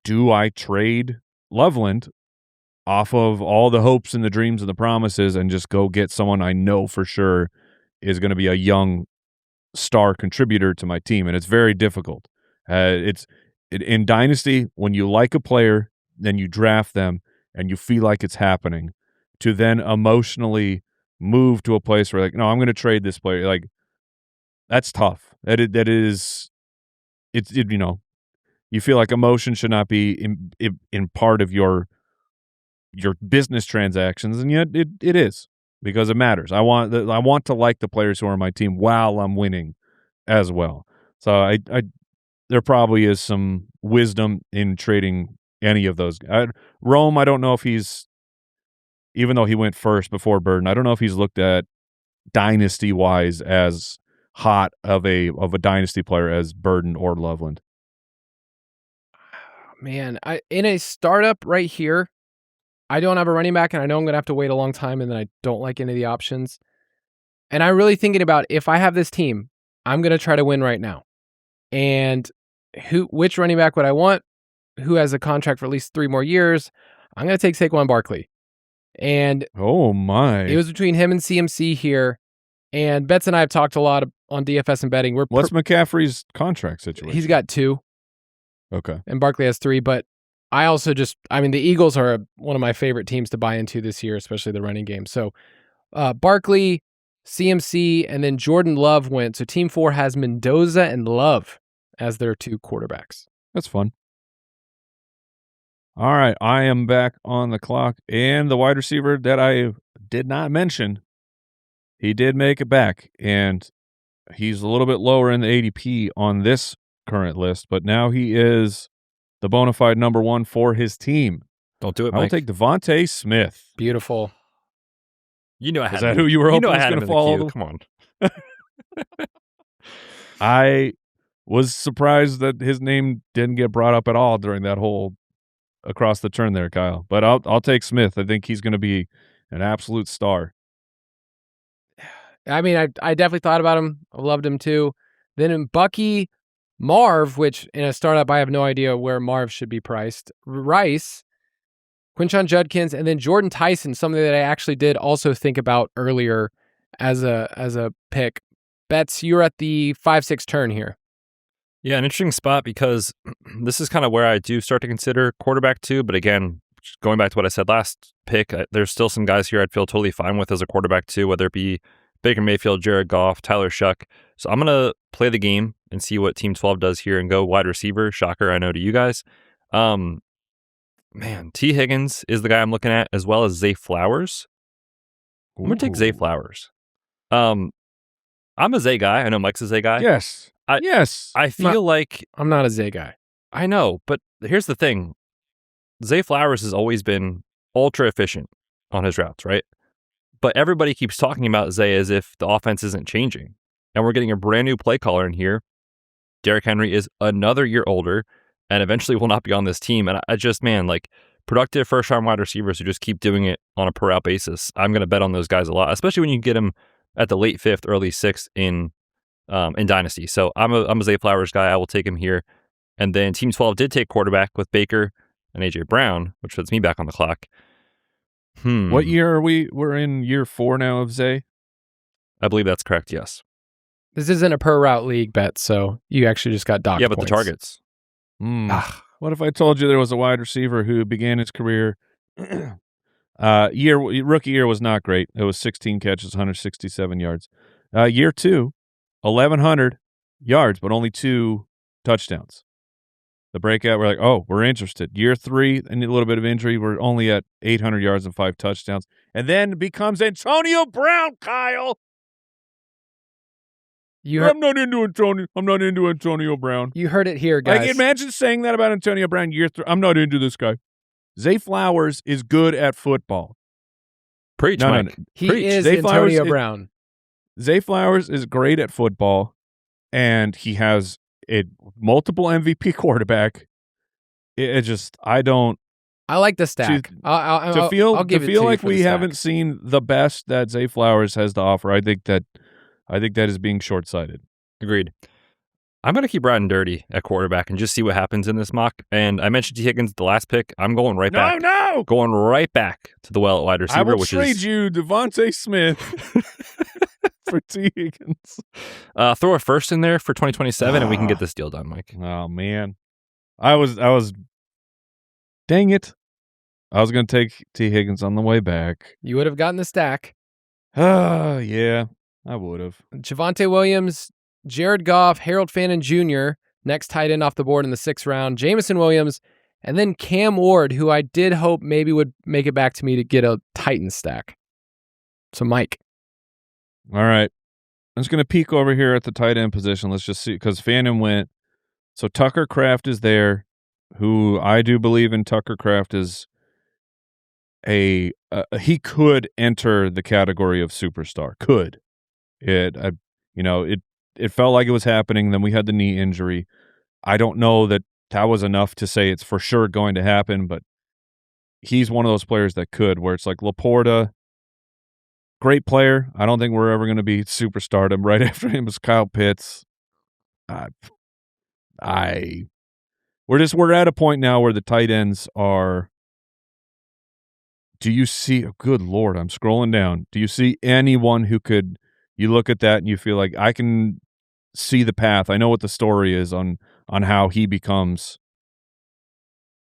do I trade Loveland off of all the hopes and the dreams and the promises and just go get someone I know for sure is going to be a young star contributor to my team? And it's very difficult. In Dynasty, when you like a player, then you draft them and you feel like it's happening, to then emotionally move to a place where, like, no, I'm going to trade this player. Like, that's tough. You feel like emotion should not be in part of your business transactions, and yet it is, because it matters. I want to like the players who are on my team while I'm winning as well. So there probably is some wisdom in trading any of those. Rome, I don't know if even though he went first before Burden, I don't know if he's looked at dynasty wise as hot of a dynasty player as Burden or Loveland. Man, in a startup right here, I don't have a running back, and I know I'm going to have to wait a long time, and then I don't like any of the options. And I'm really thinking about, if I have this team, I'm going to try to win right now. And which running back would I want? Who has a contract for at least 3 more years? I'm going to take Saquon Barkley. And oh my, it was between him and CMC here. And Betz and I have talked a lot on DFS and betting. What's McCaffrey's contract situation? He's got 2. Okay. And Barkley has 3, but I also the Eagles are one of my favorite teams to buy into this year, especially the running game. So Barkley, CMC, and then Jordan Love went. So Team 4 has Mendoza and Love as their 2 quarterbacks. That's fun. All right, I am back on the clock, and the wide receiver that I did not mention, he did make it back, and he's a little bit lower in the ADP on this current list, but now he is the bona fide number 1 for his team. Don't do it, I'll Mike. take Devontae Smith. Beautiful. You know I had Is that who you were hoping was going to fall? Come on. I was surprised that his name didn't get brought up at all during that whole across the turn there, Kyle. But I'll take Smith. I think he's going to be an absolute star. I mean, I definitely thought about him. I loved him too. Then in Bucky, Marv, which in a startup, I have no idea where Marv should be priced. Rice, Quinshon Judkins, and then Jordan Tyson, something that I actually did also think about earlier as a pick. Betz, you're at the 5-6 turn here. Yeah, an interesting spot because this is kind of where I do start to consider quarterback too. But again, just going back to what I said last pick, there's still some guys here I'd feel totally fine with as a quarterback too, whether it be Baker Mayfield, Jared Goff, Tyler Shuck. So I'm going to play the game and see what Team 12 does here and go wide receiver. Shocker, I know to you guys. Man, T. Higgins is the guy I'm looking at, as well as Zay Flowers. I'm going to take Zay Flowers. I'm a Zay guy. I know Mike's a Zay guy. Yes. I feel like I'm not a Zay guy. I know, but here's the thing. Zay Flowers has always been ultra efficient on his routes, right? But everybody keeps talking about Zay as if the offense isn't changing. And we're getting a brand new play caller in here. Derrick Henry is another year older and eventually will not be on this team. And I just, man, like productive first-round wide receivers who just keep doing it on a per-out basis. I'm going to bet on those guys a lot, especially when you get them at the late 5th, early 6th in Dynasty. So I'm a Zay Flowers guy. I will take him here. And then Team 12 did take quarterback with Baker and A.J. Brown, which puts me back on the clock. What year are we? We're in year 4 now of Zay? I believe that's correct, yes. This isn't a per route league bet, so you actually just got docked Yeah, but points. the targets. What if I told you there was a wide receiver who began his career rookie year was not great. It was 16 catches, 167 yards. Year 2, 1,100 yards, but only 2 touchdowns. The breakout, we're like, oh, we're interested. Year 3, and a little bit of injury, we're only at 800 yards and 5 touchdowns. And then becomes Antonio Brown, Kyle. I'm not into Antonio Brown. You heard it here, guys. Like, imagine saying that about Antonio Brown year 3. I'm not into this guy. Zay Flowers is good at football. Preach, Mike. No. He Preach. is Zay Antonio Brown. Zay Flowers is great at football, and he has a multiple MVP quarterback. I like the stack. To feel like we haven't stack. seen the best that Zay Flowers has to offer. I think that is being short-sighted. Agreed. I'm going to keep riding dirty at quarterback and just see what happens in this mock. And I mentioned T. Higgins the last pick. I'm going right back. No! Going right back to the well at wide receiver. I will trade you Devontae Smith for T. Higgins. Throw a first in there for 2027 and we can get this deal done, Mike. Oh, man. I was dang it. I was going to take T. Higgins on the way back. You would have gotten the stack. Yeah, I would have. Javonte Williams, Jared Goff, Harold Fannin Jr., next tight end off the board in the 6th round, Jamison Williams, and then Cam Ward, who I did hope maybe would make it back to me to get a Titan stack. So, Mike. All right. I'm just going to peek over here at the tight end position. Let's just see, because Fannin went. So Tucker Kraft is there, who I do believe in. Tucker Kraft is he could enter the category of superstar. Could. It felt like it was happening. Then we had the knee injury. I don't know that was enough to say it's for sure going to happen, but he's one of those players that could, where it's like Laporta, great player. I don't think we're ever going to be superstardom. Right after him is Kyle Pitts. We're at a point now where the tight ends are. Do you see? Oh, good Lord, I'm scrolling down. Do you see anyone who could? You look at that and you feel like I can see the path. I know what the story is on how he becomes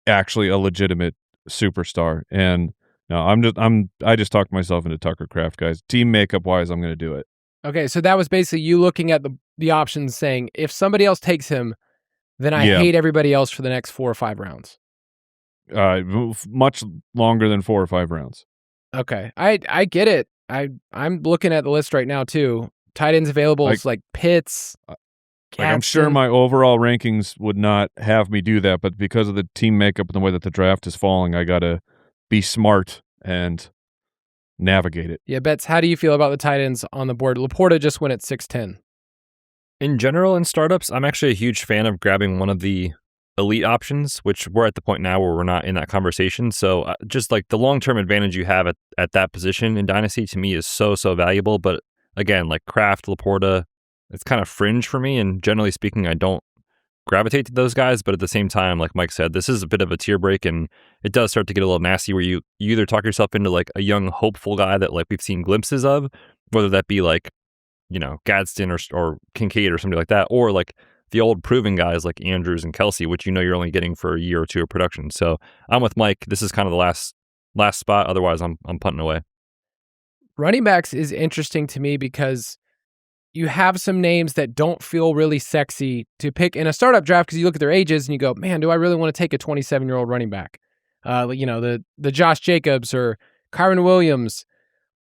actually a legitimate superstar. And no, I just talked myself into Tucker Kraft, guys. Team makeup wise, I'm going to do it. Okay, so that was basically you looking at the options saying, if somebody else takes him, then I hate everybody else for the next 4 or 5 rounds. Much longer than 4 or 5 rounds. Okay, I get it. I'm looking at the list right now too. Tight ends available is like Pitts. I'm sure my overall rankings would not have me do that, but because of the team makeup and the way that the draft is falling, I got to be smart and navigate it. Yeah, Betz, how do you feel about the tight ends on the board? Laporta just went at 6'10". In general, in startups, I'm actually a huge fan of grabbing one of the elite options, which we're at the point now where we're not in that conversation. So just like the long-term advantage you have at that position in Dynasty to me is so valuable. But again, like Kraft, Laporta, it's kind of fringe for me. And generally speaking, I don't gravitate to those guys. But at the same time, like Mike said, this is a bit of a tier break, and it does start to get a little nasty where you either talk yourself into like a young, hopeful guy that like we've seen glimpses of, whether that be like, Gadsden or Kincaid or somebody like that, or like the old proven guys like Andrews and Kelsey, which you're only getting for a year or two of production. So I'm with Mike. This is kind of the last spot. Otherwise, I'm punting away. Running backs is interesting to me because you have some names that don't feel really sexy to pick in a startup draft because you look at their ages and you go, man, do I really want to take a 27-year-old running back? The Josh Jacobs or Kyron Williams.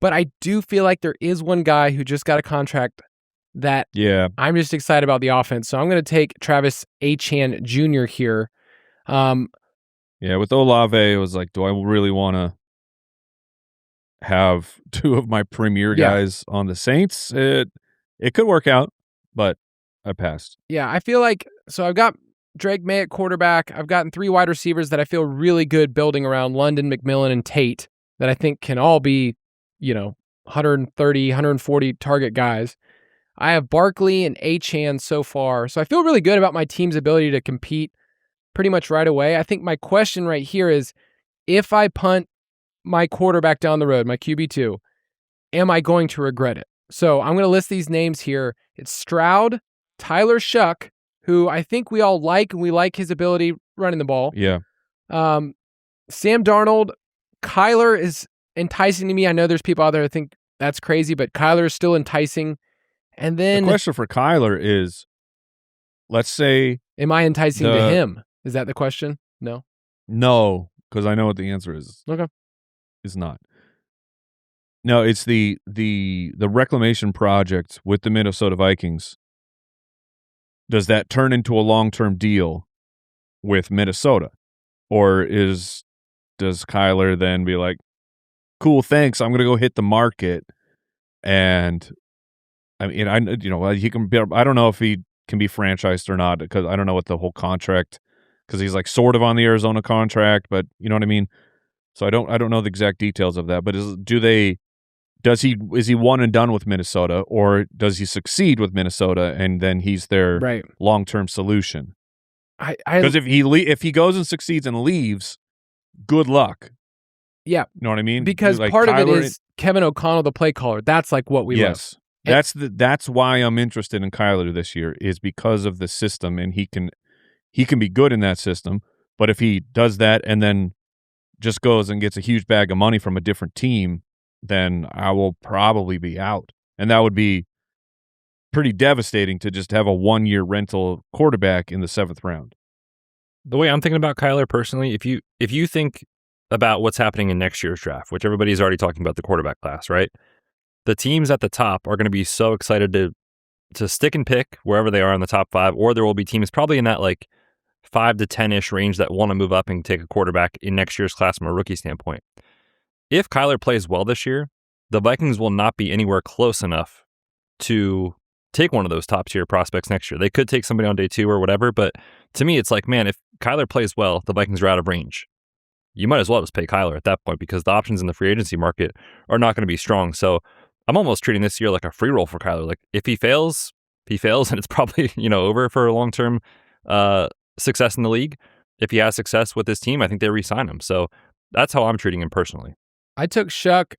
But I do feel like there is one guy who just got a contract that I'm just excited about the offense. So I'm going to take Travis Etienne Jr. here. With Olave, it was like, do I really want to have two of my premier guys on the Saints? It could work out, but I passed. Yeah, I feel like, so I've got Drake May at quarterback. I've gotten 3 wide receivers that I feel really good building around London, McMillan, and Tate that I think can all be, 130, 140 target guys. I have Barkley and Achane so far. So I feel really good about my team's ability to compete pretty much right away. I think my question right here is, if I punt my quarterback down the road, my QB2, am I going to regret it? So I'm going to list these names here. It's Stroud, Tyler Shuck, who I think we all like, and we like his ability running the ball. Yeah. Sam Darnold, Kyler is enticing to me. I know there's people out there that think that's crazy, but Kyler is still enticing. And then the question for Kyler is, let's say, am I enticing to him? Is that the question? No. No, because I know what the answer is. Okay. It's not. No, it's the reclamation project with the Minnesota Vikings. Does that turn into a long-term deal with Minnesota? Or does Kyler then be like, cool, thanks, I'm going to go hit the market? And I mean, he can be, I don't know if he can be franchised or not, because I don't know what the whole contract, because he's like sort of on the Arizona contract, but you know what I mean? So I don't know the exact details of that, but is he one and done with Minnesota, or does he succeed with Minnesota and then he's their long-term solution? Because if he goes and succeeds and leaves, good luck. Yeah. You know what I mean? Because like part Kyler, of it is Kevin O'Connell, the play caller. That's like what we love. That's why I'm interested in Kyler this year, is because of the system, and he can be good in that system. But if he does that and then just goes and gets a huge bag of money from a different team, then I will probably be out. And that would be pretty devastating to just have a 1-year rental quarterback in the 7th round. The way I'm thinking about Kyler personally, if you think about what's happening in next year's draft, which everybody's already talking about the quarterback class, right? The teams at the top are going to be so excited to stick and pick wherever they are in the top 5, or there will be teams probably in that like 5 to 10-ish range that want to move up and take a quarterback in next year's class from a rookie standpoint. If Kyler plays well this year, the Vikings will not be anywhere close enough to take one of those top-tier prospects next year. They could take somebody on day 2 or whatever, but to me, it's like, man, if Kyler plays well, the Vikings are out of range. You might as well just pay Kyler at that point, because the options in the free agency market are not going to be strong. So I'm almost treating this year like a free roll for Kyler. Like, if he fails, and it's probably, over for a long-term success in the league. If he has success with his team, I think they re-sign him. So that's how I'm treating him personally. I took Shuck.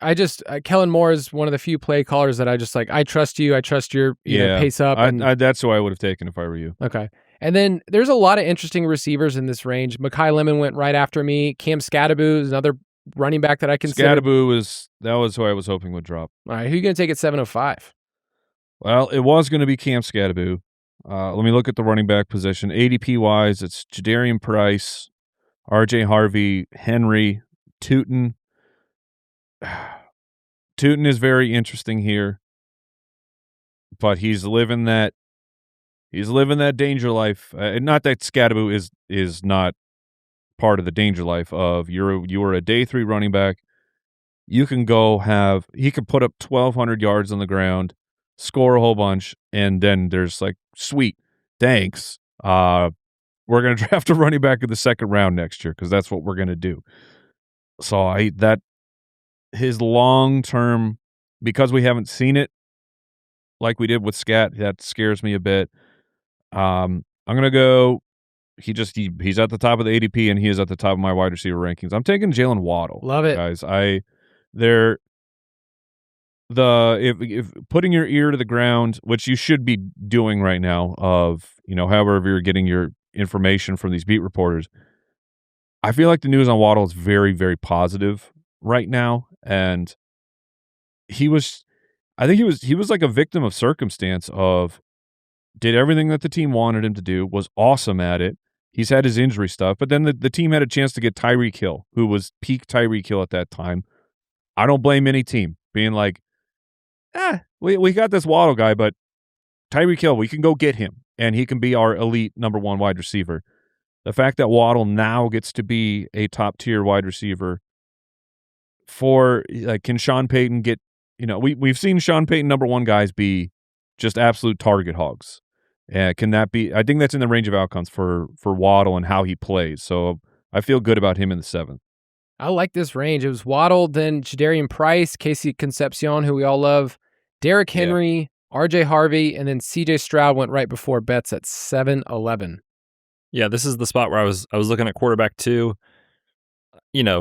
Kellen Moore is one of the few play callers that I just like, I trust you. I trust your pace up. That's who I would have taken if I were you. Okay. And then there's a lot of interesting receivers in this range. Mekhi Lemon went right after me. Cam Scadaboo is another running back that I consider. Scadaboo was who I was hoping would drop. All right. Who are you going to take at 705? Well, it was going to be Cam Scadaboo. Let me look at the running back position. ADP-wise, it's Jadarian Price, RJ Harvey, Henry, Tootin. Tootin is very interesting here, but he's living that danger life. Not that Scadaboo is not part of the danger life of you are a day 3 running back. You can he could put up 1,200 yards on the ground, score a whole bunch, and then there's like, sweet, thanks. We're going to draft a running back in the 2nd round next year, because that's what we're going to do. So his long-term, because we haven't seen it like we did with Scat, that scares me a bit. I'm going to go, he's at the top of the ADP, and he is at the top of my wide receiver rankings. I'm taking Jalen Waddle. Love it. Guys. if putting your ear to the ground, which you should be doing right now, of however you're getting your information from these beat reporters, I feel like the news on Waddle is very, very positive right now, and I think he was like a victim of circumstance. Of did everything that the team wanted him to do, was awesome at it. He's had his injury stuff, but then the team had a chance to get Tyreek Hill, who was peak Tyreek Hill at that time. I don't blame any team being like, we got this Waddle guy, but Tyreek Hill, we can go get him, and he can be our elite number one wide receiver. The fact that Waddle now gets to be a top-tier wide receiver can Sean Payton get, we've seen Sean Payton number one guys be just absolute target hogs. Can that be, I think that's in the range of outcomes for Waddle and how he plays. So I feel good about him in the 7th. I like this range. It was Waddle, then Jadarian Price, Casey Concepcion, who we all love, Derrick Henry, RJ Harvey, and then CJ Stroud went right before Betz at 7-11. Yeah, this is the spot where I was looking at quarterback too.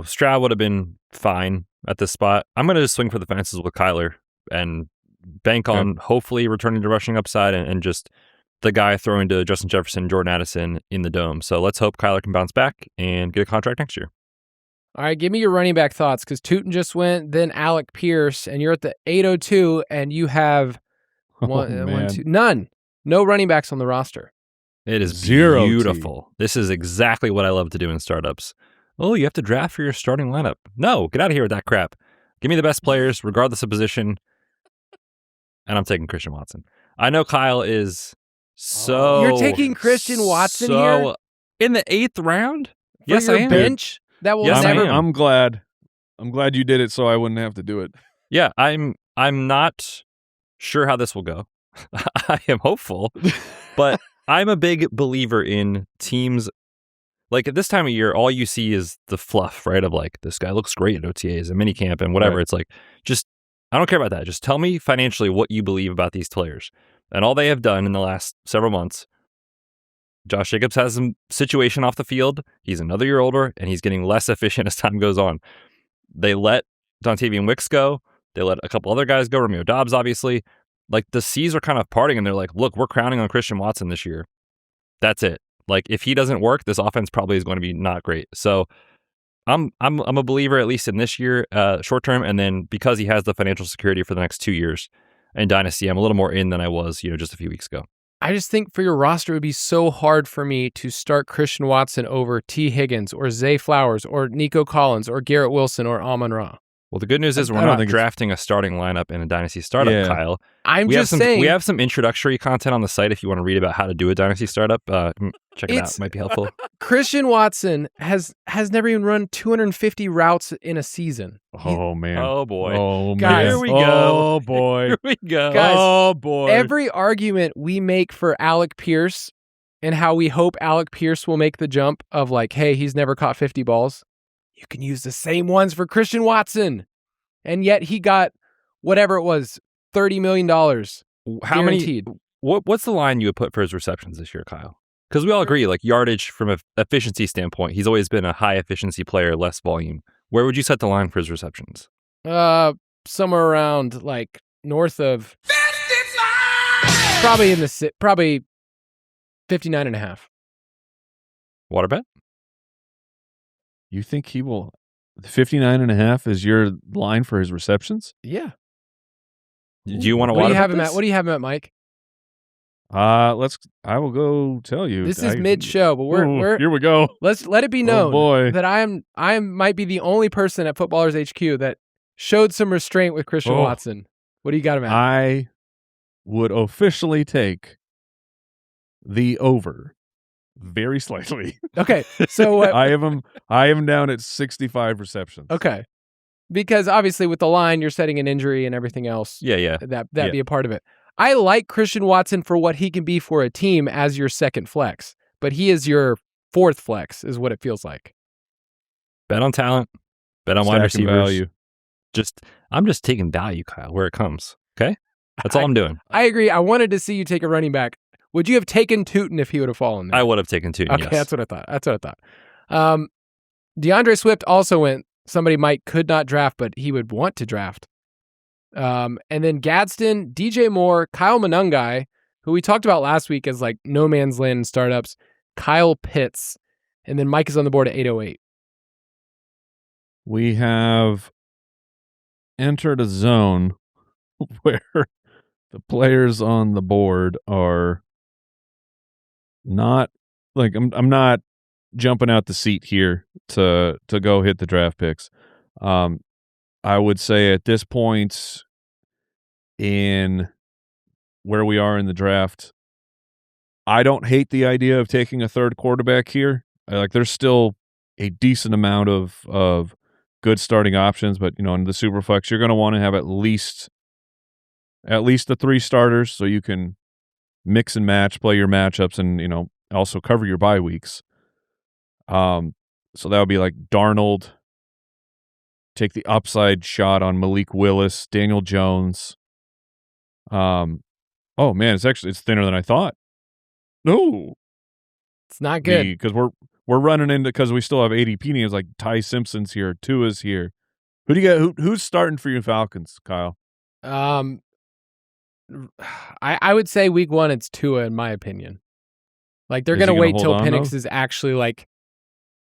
Stroud would have been fine at this spot. I'm going to just swing for the fences with Kyler and bank on hopefully returning to rushing upside and just the guy throwing to Justin Jefferson, Jordan Addison in the dome. So let's hope Kyler can bounce back and get a contract next year. All right, give me your running back thoughts, because Tootin just went, then Alec Pierce, and you're at the 802, and you have none. No running backs on the roster. It is Zero beautiful. This is exactly what I love to do in startups. Oh, you have to draft for your starting lineup. No, get out of here with that crap. Give me the best players, regardless of position, and I'm taking Christian Watson. I know Kyle is so... You're taking Christian Watson here? In the 8th round? For Yes, your I am. bench? That will Yes, never... I am. I'm glad you did it so I wouldn't have to do it. Yeah, I'm not sure how this will go. I am hopeful, but I'm a big believer in teams. Like at this time of year, all you see is the fluff, right? Of like, this guy looks great at OTAs and minicamp and whatever. Right. It's like, just, I don't care about that. Just tell me financially what you believe about these players. And all they have done in the last several months, Josh Jacobs has some situation off the field. He's another year older, and he's getting less efficient as time goes on. They let Dontavian Wicks go. They let a couple other guys go, Romeo Doubs, obviously. Like, the C's are kind of parting, and they're like, look, we're crowning on Christian Watson this year. That's it. Like, if he doesn't work, this offense probably is going to be not great. So I'm a believer, at least in this year, short term, and then because he has the financial security for the next 2 years in Dynasty, I'm a little more in than I was, just a few weeks ago. I just think for your roster, it would be so hard for me to start Christian Watson over T. Higgins or Zay Flowers or Nico Collins or Garrett Wilson or Amon-Ra. Well, the good news is we're not drafting a starting lineup in a Dynasty startup, Kyle. I'm just saying. We have some introductory content on the site if you want to read about how to do a Dynasty startup. Check it out. It might be helpful. Christian Watson has never even run 250 routes in a season. Oh, man. Oh, boy. Oh, guys, man. Here we go. Oh, boy. Here we go. Guys, oh, boy. Every argument we make for Alec Pierce and how we hope Alec Pierce will make the jump of like, hey, he's never caught 50 balls. You can use the same ones for Christian Watson. And yet he got whatever it was, $30 million. How guaranteed. many? What's the line you would put for his receptions this year, Kyle? Because we all agree, like yardage from an efficiency standpoint, he's always been a high efficiency player, less volume. Where would you set the line for his receptions? Somewhere around like north of 55. Probably 59.5. Water bet? You think he will? 59.5 is your line for his receptions? Yeah. Do you want to? What do you have him at? What do you have him at, Mike? I will go tell you. This is mid-show, but we're here we go. Let's let it be known that I might be the only person at Footballers HQ that showed some restraint with Christian Watson. What do you got him at? I would officially take the over very slightly. Okay, so I have him down at 65 receptions. Okay, because obviously with the line, you're setting an injury and everything else. Yeah. That'd be a part of it. I like Christian Watson for what he can be for a team as your second flex, but he is your fourth flex, is what it feels like. Bet on talent. Bet on wide receivers. Value. I'm just taking value, Kyle, where it comes. Okay, that's all I'm doing. I agree. I wanted to see you take a running back. Would you have taken Tootin if he would have fallen there? I would have taken Tootin. Okay, yes. That's what I thought. DeAndre Swift also went. Somebody Mike could not draft, but he would want to draft. And then Gadsden, DJ Moore, Kyle Monungai, who we talked about last week as like no man's land in startups, Kyle Pitts, and then Mike is on the board at 808. We have entered a zone where the players on the board are not like I'm not jumping out the seat here to go hit the draft picks. I would say at this point in where we are in the draft, I don't hate the idea of taking a third quarterback here. Like there's still a decent amount of good starting options, but in the Superflex, you're going to want to have at least the 3 starters so you can mix and match, play your matchups, and also cover your bye weeks. So that would be like Darnold, take the upside shot on Malik Willis, Daniel Jones. Oh man, it's thinner than I thought. No, it's not good because we're running into, because we still have ADP names like Ty Simpson's here, Tua's here. Who do you get? Who's starting for your Falcons, Kyle? I would say week 1 it's Tua in my opinion. Like they're gonna wait till Penix is actually like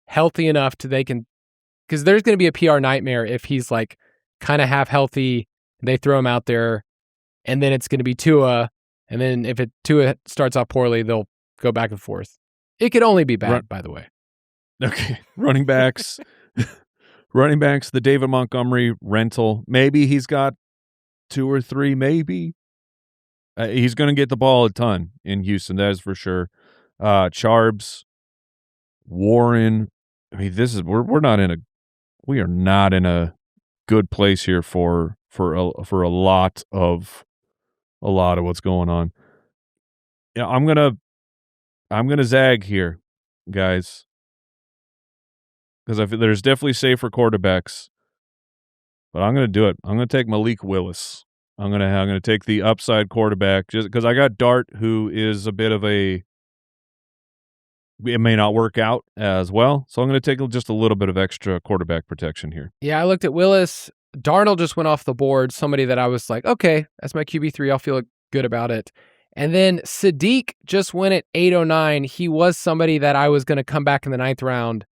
healthy enough to because there's gonna be a PR nightmare if he's like kind of half healthy. They throw him out there, and then it's gonna be Tua, and then if Tua starts off poorly, they'll go back and forth. It could only be bad, by the way. Okay, running backs, the David Montgomery rental. Maybe he's got 2 or 3. Maybe he's going to get the ball a ton in Houston. That is for sure. Charbs, Warren. I mean, we are not in a good place here for a lot of what's going on. Yeah, I'm gonna zag here, guys, because there's definitely safer quarterbacks, but I'm gonna do it. I'm gonna take Malik Willis. I'm gonna take the upside quarterback just because I got Dart, who is a bit of it may not work out as well. So I'm gonna take just a little bit of extra quarterback protection here. Yeah, I looked at Willis. Darnold just went off the board. Somebody that I was like, okay, that's my QB3. I'll feel good about it. And then Sadiq just went at 809. He was somebody that I was going to come back in the 9th round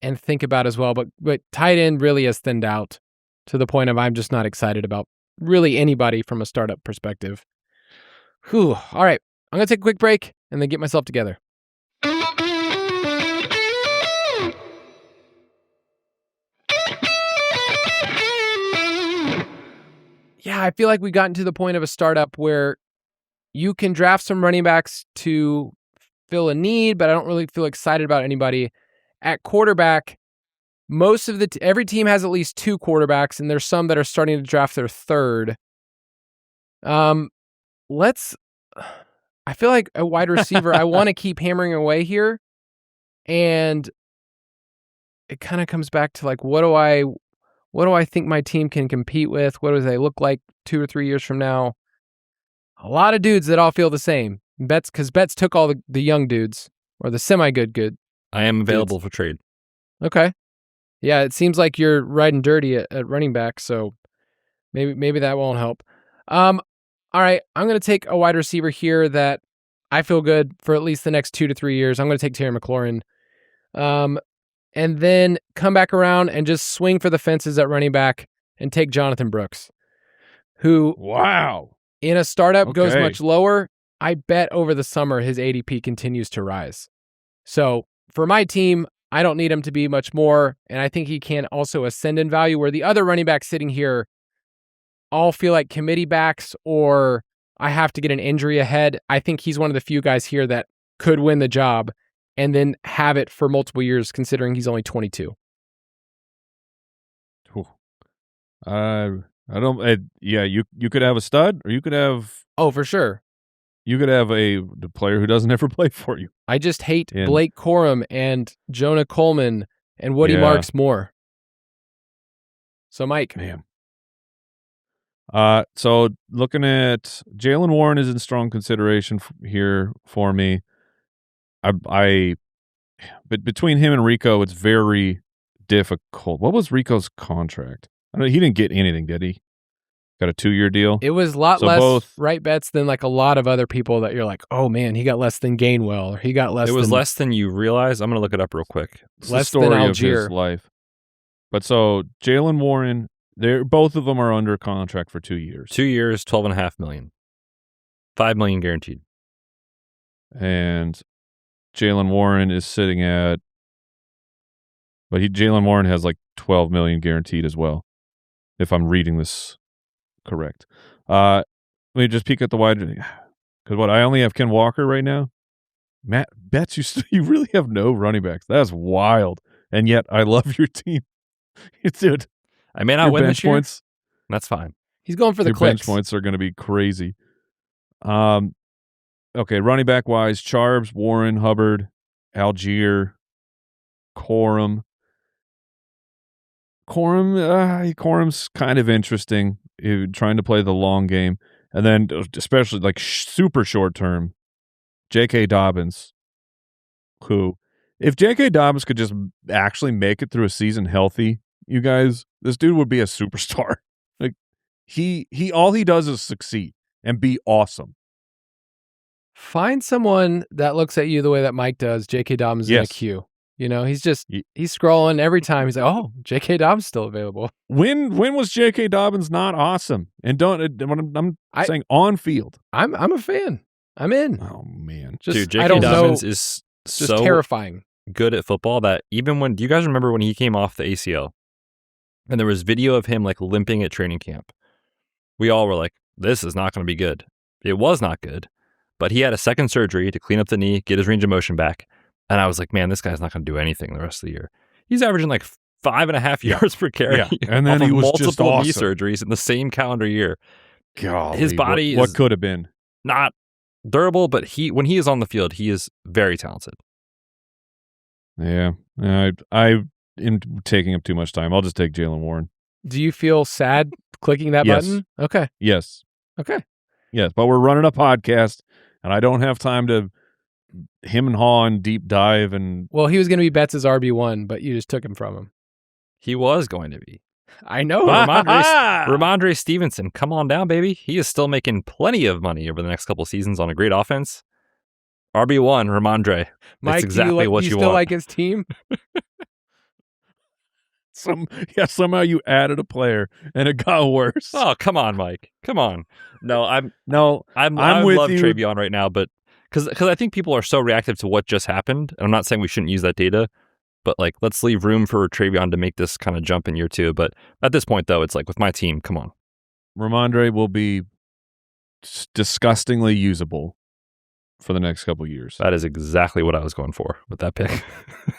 and think about as well. But tight end really has thinned out to the point of I'm just not excited about really anybody from a startup perspective. Whew. All right. I'm going to take a quick break and then get myself together. Yeah, I feel like we gotten to the point of a startup where you can draft some running backs to fill a need, but I don't really feel excited about anybody. At quarterback, most of every team has at least 2 quarterbacks, and there's some that are starting to draft their 3rd. I feel like a wide receiver, I want to keep hammering away here, and it kind of comes back to like, what do I think my team can compete with? What do they look like 2 or 3 years from now? A lot of dudes that all feel the same. Because Betz took all the young dudes, or the semi-good. I am available for trade. Okay. Yeah, it seems like you're riding dirty at running back, so maybe that won't help. All right, I'm going to take a wide receiver here that I feel good for at least the next 2 to 3 years. I'm going to take Terry McLaurin. And then come back around and just swing for the fences at running back and take Jonathan Brooks, who in a startup goes much lower. I bet over the summer his ADP continues to rise. So for my team, I don't need him to be much more, and I think he can also ascend in value, where the other running backs sitting here all feel like committee backs or I have to get an injury ahead. I think he's one of the few guys here that could win the job and then have it for multiple years, considering he's only 22. You could have a stud, or you could have... Oh, for sure. You could have a player who doesn't ever play for you. I just hate Blake Corum and Jonah Coleman and Woody Marks more. So, Mike. Man. So looking at Jaylen Warren is in strong consideration here for me. But between him and Rico, it's very difficult. What was Rico's contract? I don't know. He didn't get anything, did he? Got a 2-year deal. It was a lot So less both- right bets than like a lot of other people that you're like, oh man, he got less than Gainwell, or he got less. It was than, less than you realize. I'm going to look it up real quick. It's less the than story of Algier. his life. But so Jalen Warren, both of them are under contract for 2 years. 2 years, $12.5 million. $5 million guaranteed. And Jalen Warren is sitting at, but Jalen Warren has like 12 million guaranteed as well, if I'm reading this correct. Let me just peek at the wide, because I only have Ken Walker right now. Matt Betz, you really have no running backs. That's wild. And yet I love your team. Dude, I may not your win bench this year. points. That's fine. He's going for the Your clicks. bench points are going to be crazy. Okay, running back wise, Charbs, Warren, Hubbard, Algier, Corum. Corum's kind of interesting, trying to play the long game, and then especially like super short term, J.K. Dobbins. Who, if J.K. Dobbins could just actually make it through a season healthy, you guys, this dude would be a superstar. Like he all he does is succeed and be awesome. Find someone that looks at you the way that Mike does. J.K. Dobbins in a Yes. queue. You know, he's scrolling every time. He's like, oh, J.K. Dobbins is still available. When was J.K. Dobbins not awesome? And I'm saying on field. I'm a fan. I'm in. Oh man, Just, Dude, I J.K. don't Dobbins know. is Just so terrifying. good at football that even when, do you guys remember when he came off the ACL and there was video of him like limping at training camp? We all were like, this is not going to be good. It was not good, but he had a second surgery to clean up the knee, get his range of motion back. And I was like, man, this guy's not going to do anything the rest of the year. He's averaging like 5.5 yards per carry. Yeah. And then off he of was multiple just awesome. knee surgeries in the same calendar year. Golly, His body what is could have been. not durable, but when he is on the field, he is very talented. Yeah, I am taking up too much time. I'll just take Jalen Warren. Do you feel sad clicking that Yes. button? Okay. Yes, Okay. but we're running a podcast, and I don't have time to him and haw and deep dive and Well, he was going to be Betts' RB1, but you just took him from him. He was going to be. I know. Ramondre Stevenson, come on down, baby. He is still making plenty of money over the next couple seasons on a great offense. RB1, Ramondre. Mike, That's exactly what do you still want. like his team? somehow you added a player and it got worse. Oh, come on, Mike. Come on. No, I with love you. Travion right now, but because I think people are so reactive to what just happened. And I'm not saying we shouldn't use that data, but like let's leave room for Travion to make this kind of jump in year 2. But at this point, though, it's like with my team, come on. Ramondre will be disgustingly usable for the next couple years. That is exactly what I was going for with that pick.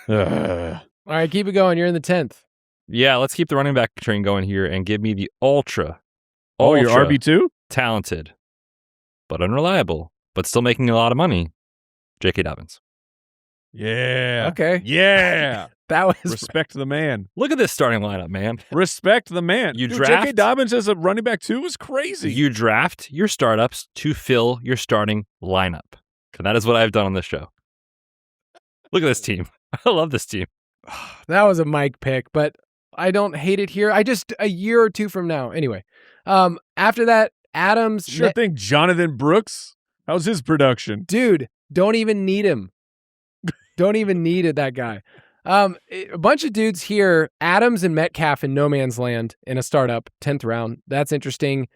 Ugh. All right, keep it going. You're in the 10th. Yeah, let's keep the running back train going here and give me the ultra Your RB2? talented, but unreliable, but still making a lot of money, J.K. Dobbins. Yeah. Okay. Yeah. That was Respect the man. Look at this starting lineup, man. Respect the man. You Dude, draft- J.K. Dobbins as a running back too is crazy. You draft your startups to fill your starting lineup. And that is what I've done on this show. Look at this team. I love this team. that was a Mike pick, but I don't hate it here. I just a year or 2 from now. Anyway, after that, Adams. Sure thing, Jonathan Brooks. How's his production? Dude, don't even need him. Don't even need it, that guy. A bunch of dudes here, Adams and Metcalf in no man's land in a startup, 10th round. That's interesting.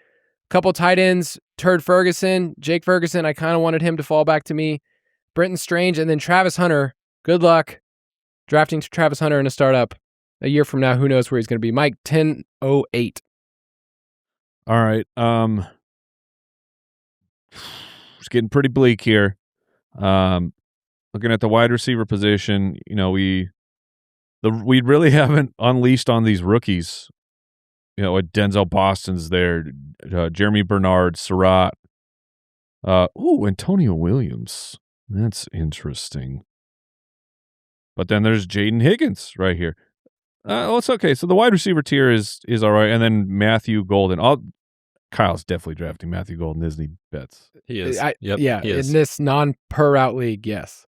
Couple tight ends, Turd Ferguson, Jake Ferguson. I kind of wanted him to fall back to me. Brenton Strange, and then Travis Hunter. Good luck drafting Travis Hunter in a startup. A year from now, who knows where he's going to be. Mike, 1008. All right. It's getting pretty bleak here. Looking at the wide receiver position, you know, we really haven't unleashed on these rookies. You know, Denzel Boston's there, Jeremy Bernard, Surratt. Antonio Williams. That's interesting. But then there's Jaden Higgins right here. It's okay. So the wide receiver tier is all right, and then Matthew Golden. Kyle's definitely drafting Matthew Golden, isn't he? Betts. He is. Yeah, he is. in this non-per route league, yes.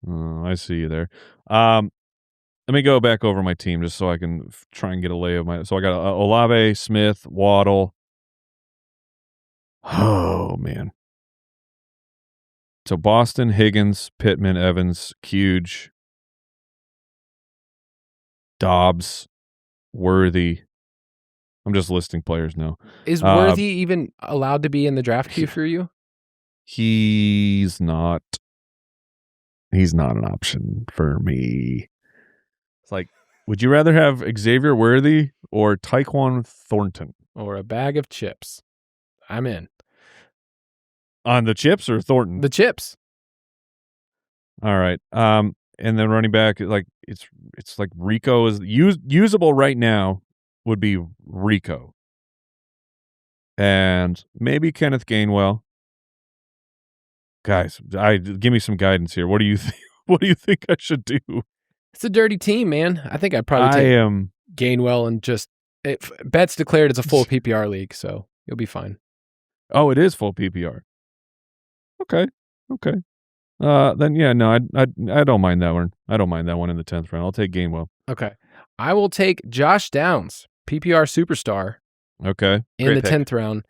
Oh, I see you there. I Let me go back over my team just so I can try and get a lay of my. So I got Olave, Smith, Waddle. Oh man. So Boston, Higgins, Pittman, Evans, Huge, Dobbs, Worthy. I'm just listing players now. Is Worthy even allowed to be in the draft queue for you? He's not. He's not an option for me. It's like, would you rather have Xavier Worthy or Tyquan Thornton? Or a bag of chips? I'm in. On the chips or Thornton? The chips. All right. And then running back, like it's like Rico is usable right now would be Rico. And maybe Kenneth Gainwell. Guys, give me some guidance here. What do you think? What do you think I should do? It's a dirty team, man. I think I'd probably take Gainwell and just Betz declared it's a full PPR league, so you'll be fine. Oh, it is full PPR. Okay. Then yeah, no, I don't mind that one. I don't mind that one in the 10th round. I'll take Gainwell. Okay. I will take Josh Downs, PPR superstar. Okay. In the 10th round.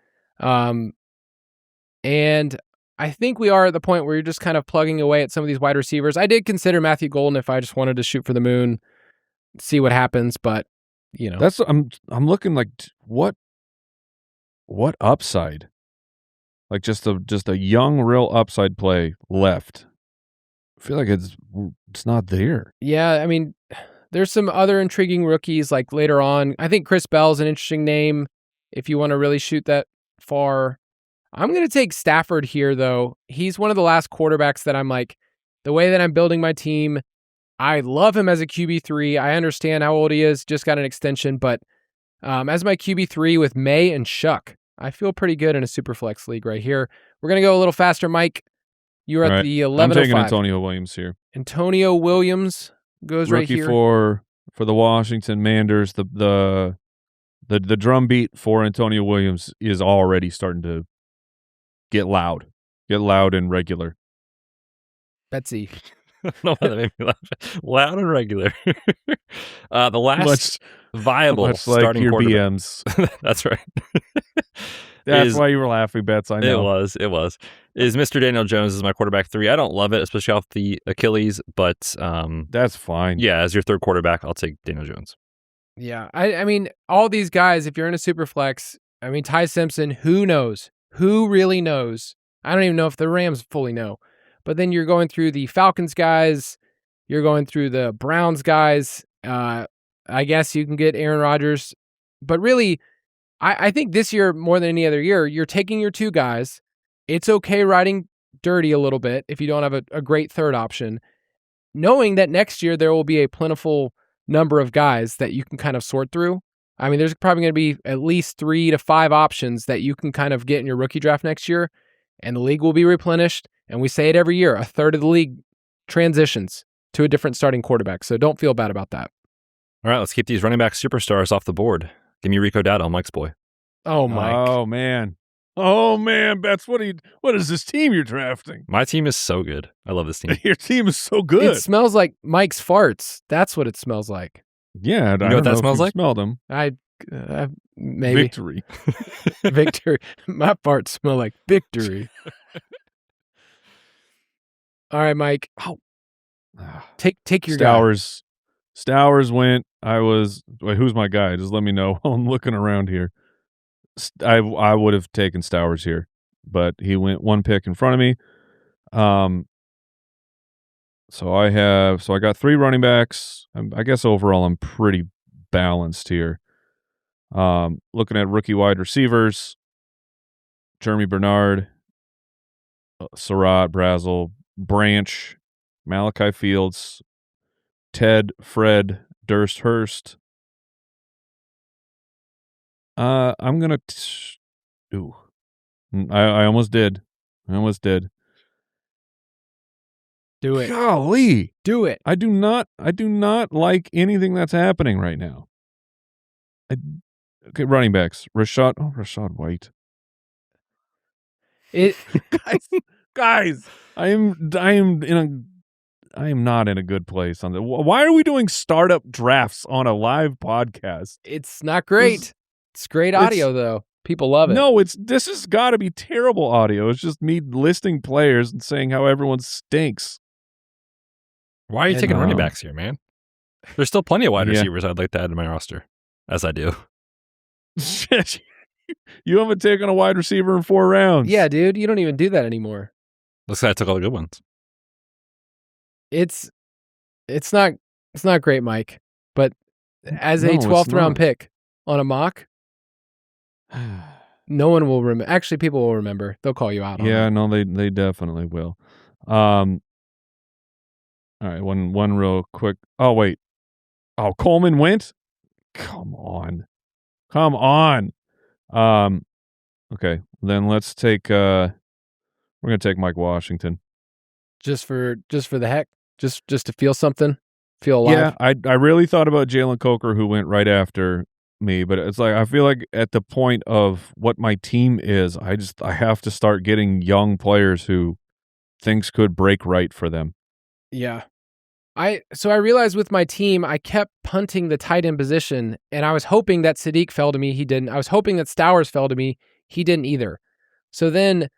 And I think we are at the point where you're just kind of plugging away at some of these wide receivers. I did consider Matthew Golden if I just wanted to shoot for the moon, see what happens, but you know. That's I'm looking like what upside? Like just a young real upside play left. I feel like it's not there. Yeah, I mean, there's some other intriguing rookies like later on. I think Chris Bell's an interesting name if you want to really shoot that far. I'm going to take Stafford here, though. He's one of the last quarterbacks that I'm like, the way that I'm building my team, I love him as a QB3. I understand how old he is, just got an extension, but as my QB3 with May and Shuck, I feel pretty good in a Superflex league right here. We're going to go a little faster, Mike. You're at the 11:05. I'm taking Antonio Williams here. Antonio Williams goes right here. Rookie for the Washington Manders. The drum beat for Antonio Williams is already starting to get loud and regular. Betsy. I don't know why that made me laugh. Loud and regular. The last viable starting your quarterback. BMs. That's right. That's why you were laughing, Betz. I know. It was. Is Mr. Daniel Jones is my quarterback 3. I don't love it, especially off the Achilles, but that's fine. Yeah, as your third quarterback, I'll take Daniel Jones. Yeah, I mean, all these guys, if you're in a Superflex, I mean, Ty Simpson, who knows? Who really knows? I don't even know if the Rams fully know. But then you're going through the Falcons guys, you're going through the Browns guys. I guess you can get Aaron Rodgers. But really, I think this year, more than any other year, you're taking your 2 guys. It's okay riding dirty a little bit if you don't have a great third option, knowing that next year there will be a plentiful number of guys that you can kind of sort through. I mean, there's probably going to be at least 3 to 5 options that you can kind of get in your rookie draft next year, and the league will be replenished. And we say it every year, a third of the league transitions to a different starting quarterback. So don't feel bad about that. All right, let's keep these running back superstars off the board. Give me Rico Dowdle, Mike's boy. Oh, Mike. Oh, man, Betz, what is this team you're drafting? My team is so good. I love this team. Your team is so good. It smells like Mike's farts. That's what it smells like. Yeah, you know what that smells like? Smelled them. Maybe. Victory. Victory. My farts smell like victory. All right, Mike. Oh, take your Stowers. Stowers went. Who's my guy? Just let me know. I'm looking around here. I would have taken Stowers here, but he went 1 pick in front of me. So I got 3 running backs. I guess overall I'm pretty balanced here. Looking at rookie wide receivers, Jeremy Bernard, Surratt, Brazel, Branch, Malachi Fields, Ted, Fred, Durst, Hurst. I'm gonna. I almost did. Do it. Golly, do it. I do not like anything that's happening right now. Okay, running backs. Rashad White. It guys, I am in not in a good place on the. Why are we doing startup drafts on a live podcast? It's not great. It's great audio though. People love it. No, this has got to be terrible audio. It's just me listing players and saying how everyone stinks. Why are you taking running backs here, man? There's still plenty of wide receivers I'd like to add to my roster, as I do. You haven't taken a wide receiver in 4 rounds. Yeah, dude, you don't even do that anymore. Looks like I took all the good ones. It's not great, Mike. But as a 12th round pick on a mock, no one will remember. Actually, people will remember. They'll call you out on it. No, they definitely will. All right, one real quick. Oh, wait. Oh, Coleman went? Come on. Okay, then let's take we're going to take Mike Washington. Just for the heck? Just to feel something? Feel alive? Yeah, I really thought about Jalen Coker, who went right after me, but it's like I feel like at the point of what my team is, I have to start getting young players who things could break right for them. Yeah. So I realized with my team, I kept punting the tight end position, and I was hoping that Sadiq fell to me. He didn't. I was hoping that Stowers fell to me. He didn't either. So then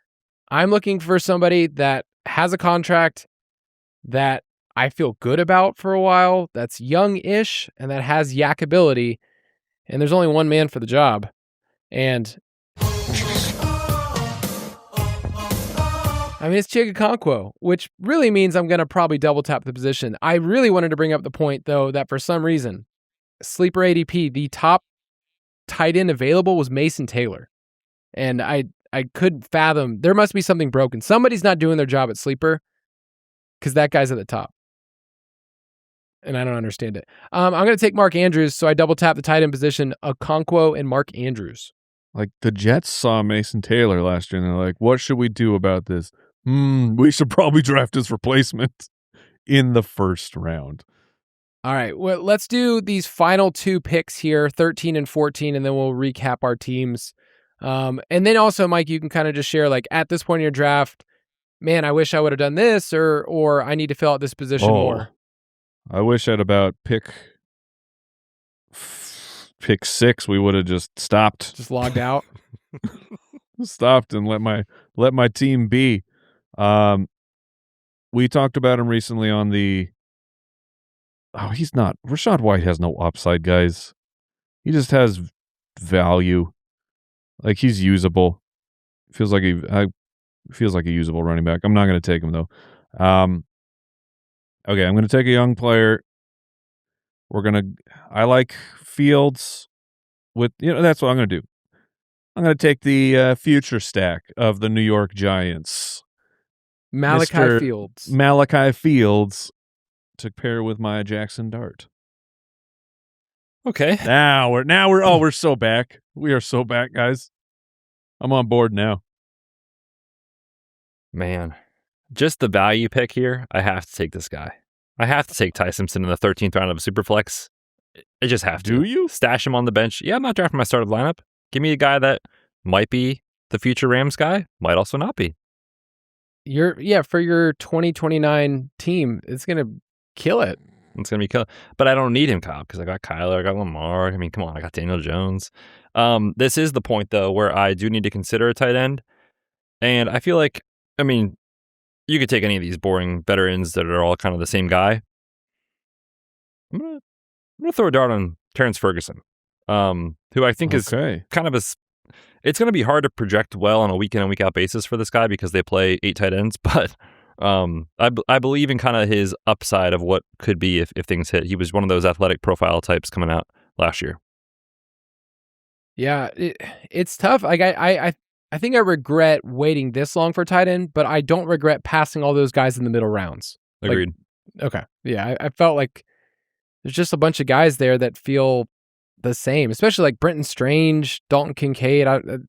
I'm looking for somebody that has a contract that I feel good about for a while, that's young-ish, and that has yak ability. And there's only one man for the job. And I mean, it's Chigakonkwo, which really means I'm going to probably double tap the position. I really wanted to bring up the point, though, that for some reason, Sleeper ADP, the top tight end available was Mason Taylor. And I couldn't fathom, there must be something broken. Somebody's not doing their job at Sleeper because that guy's at the top. And I don't understand it. I'm going to take Mark Andrews, so I double tap the tight end position, Okonkwo and Mark Andrews. Like the Jets saw Mason Taylor last year, and they're like, what should we do about this? We should probably draft his replacement in the first round. All right, well, let's do these final 2 picks here, 13 and 14, and then we'll recap our teams. And then also, Mike, you can kind of just share, like, at this point in your draft, man, I wish I would have done this, or I need to fill out this position more. I wish at about pick 6 we would have just stopped. Just logged out. Stopped and let my team be. We talked about him recently on the he's not. Rachaad White has no upside, guys. He just has value. Like he's usable. Feels like a usable running back. I'm not going to take him though. Okay, I'm going to take a young player. I like Fields with, that's what I'm going to do. I'm going to take the future stack of the New York Giants. Malachi Fields to pair with my Jackson Dart. Okay. We're so back. We are so back, guys. I'm on board now. Man, just the value pick here, I have to take this guy. I have to take Ty Simpson in the 13th round of a Superflex. I just have to. Do you? Stash him on the bench. Yeah, I'm not drafting my starting lineup. Give me a guy that might be the future Rams guy, might also not be. For your 2029 team, it's going to kill it. It's going to be killing. But I don't need him, Kyle, because I got Kyler, I got Lamar. I mean, come on, I got Daniel Jones. This is the point, though, where I do need to consider a tight end. And I feel like, you could take any of these boring veterans that are all kind of the same guy. I'm gonna throw a dart on Terrence Ferguson, who I think is kind of it's going to be hard to project well on a week in and week out basis for this guy because they play 8 tight ends. But I believe in kind of his upside of what could be if things hit. He was one of those athletic profile types coming out last year. Yeah, it's tough. Like I think I regret waiting this long for tight end, but I don't regret passing all those guys in the middle rounds. Agreed. Okay. Yeah, I felt like there's just a bunch of guys there that feel the same, especially like Brenton Strange, Dalton Kincaid.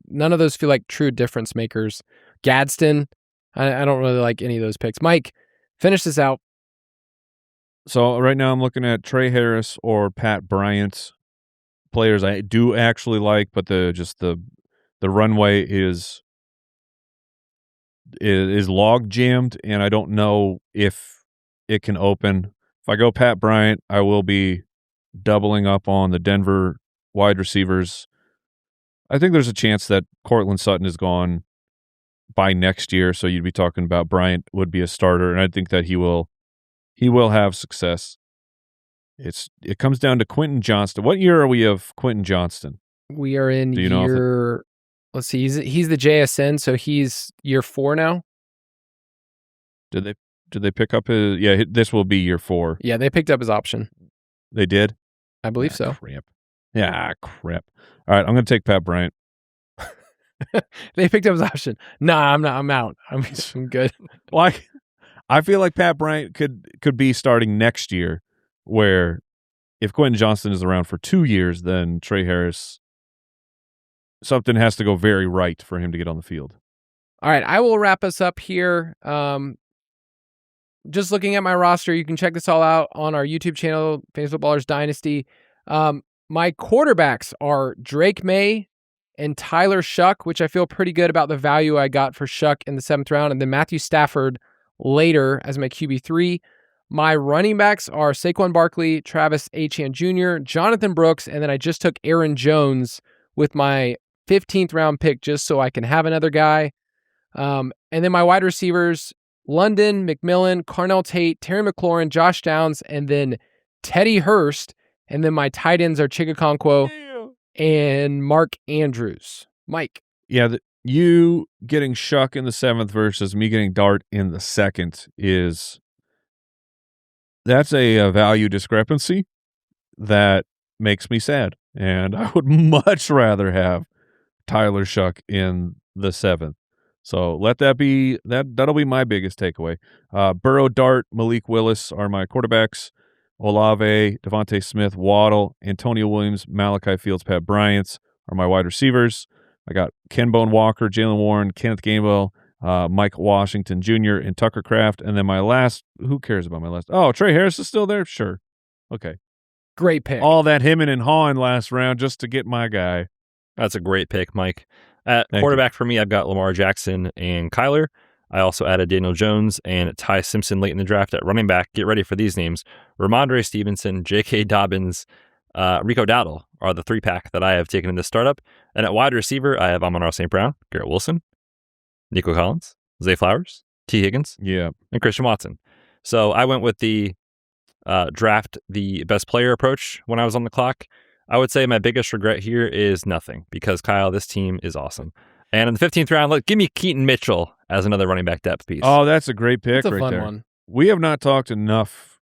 None of those feel like true difference makers. Gadsden, I don't really like any of those picks. Mike, finish this out. So right now I'm looking at Trey Harris or Pat Bryant, players I do actually like, but the runway is log jammed, and I don't know if it can open. If I go Pat Bryant, I will be doubling up on the Denver wide receivers. I think there's a chance that Cortland Sutton is gone by next year, so you'd be talking about Bryant would be a starter, and I think that he will have success. It comes down to Quentin Johnston. What year are we of Quentin Johnston? We are in year. Let's see. He's the JSN, so he's year 4 now. Did they pick up his? Yeah, this will be year 4. Yeah, they picked up his option. They did. I believe so. Crap. Yeah, crap. All right, I'm going to take Pat Bryant. They picked up his option. Nah, I'm not. I'm out. I'm good. Well, I feel like Pat Bryant could be starting next year, where if Quentin Johnston is around for 2 years, then Trey Harris, something has to go very right for him to get on the field. All right, I will wrap us up here. Just looking at my roster, you can check this all out on our YouTube channel, Fantasy Footballers Dynasty. My quarterbacks are Drake May and Tyler Shuck, which I feel pretty good about the value I got for Shuck in the 7th round, and then Matthew Stafford later as my QB3. My running backs are Saquon Barkley, Travis Etienne Jr., Jonathan Brooks, and then I just took Aaron Jones with my 15th round pick just so I can have another guy. And then my wide receivers, London, McMillan, Carnell Tate, Terry McLaurin, Josh Downs, and then Teddy Hurst. And then my tight ends are Chigakonkwo and Mark Andrews. Mike. Yeah, you getting Shuck in the 7th versus me getting Dart in the 2nd that's a value discrepancy that makes me sad. And I would much rather have Tyler Shuck in the 7th. So let that be that'll be my biggest takeaway. Burrow, Dart, Malik Willis are my quarterbacks. Olave, Devontae Smith, Waddle, Antonio Williams, Malachi Fields, Pat Bryant are my wide receivers. I got Ken Bone Walker, Jalen Warren, Kenneth Gainwell, Mike Washington Jr., and Tucker Kraft. And then my last, who cares about my last? Oh, Trey Harris is still there? Sure. Okay. Great pick. All that hemming and hawing last round just to get my guy. That's a great pick, Mike. At quarterback for me, I've got Lamar Jackson and Kyler. I also added Daniel Jones and Ty Simpson late in the draft at running back. Get ready for these names. Ramondre Stevenson, J.K. Dobbins, Rico Dowdle are the 3-pack that I have taken in this startup. And at wide receiver, I have Amon-Ra St. Brown, Garrett Wilson, Nico Collins, Zay Flowers, T. Higgins, and Christian Watson. So I went with the draft the best player approach when I was on the clock. I would say my biggest regret here is nothing because, Kyle, this team is awesome. And in the 15th round, give me Keaton Mitchell as another running back depth piece. Oh, that's a great pick that's a right fun there. One. We have not talked enough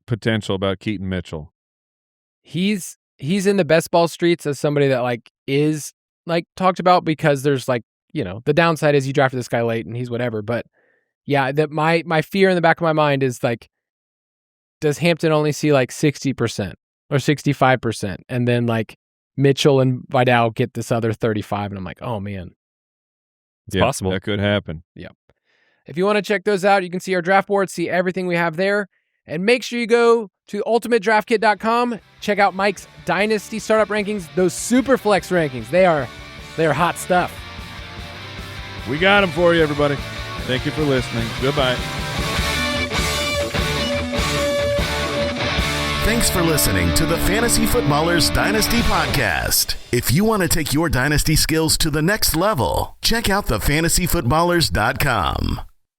potential about Keaton Mitchell. He's in the best ball streets as somebody that is talked about because there's the downside is you drafted this guy late and he's whatever. But yeah, that my fear in the back of my mind is does Hampton only see 60% or 65%? And then Mitchell and Vidal get this other 35, and I'm like, oh man. It's possible. That could happen. Yeah. If you want to check those out, you can see our draft board, see everything we have there. And make sure you go to ultimatedraftkit.com, check out Mike's Dynasty startup rankings, those Superflex rankings. They are hot stuff. We got them for you, everybody. Thank you for listening. Goodbye. Thanks for listening to the Fantasy Footballers Dynasty Podcast. If you want to take your dynasty skills to the next level, check out thefantasyfootballers.com.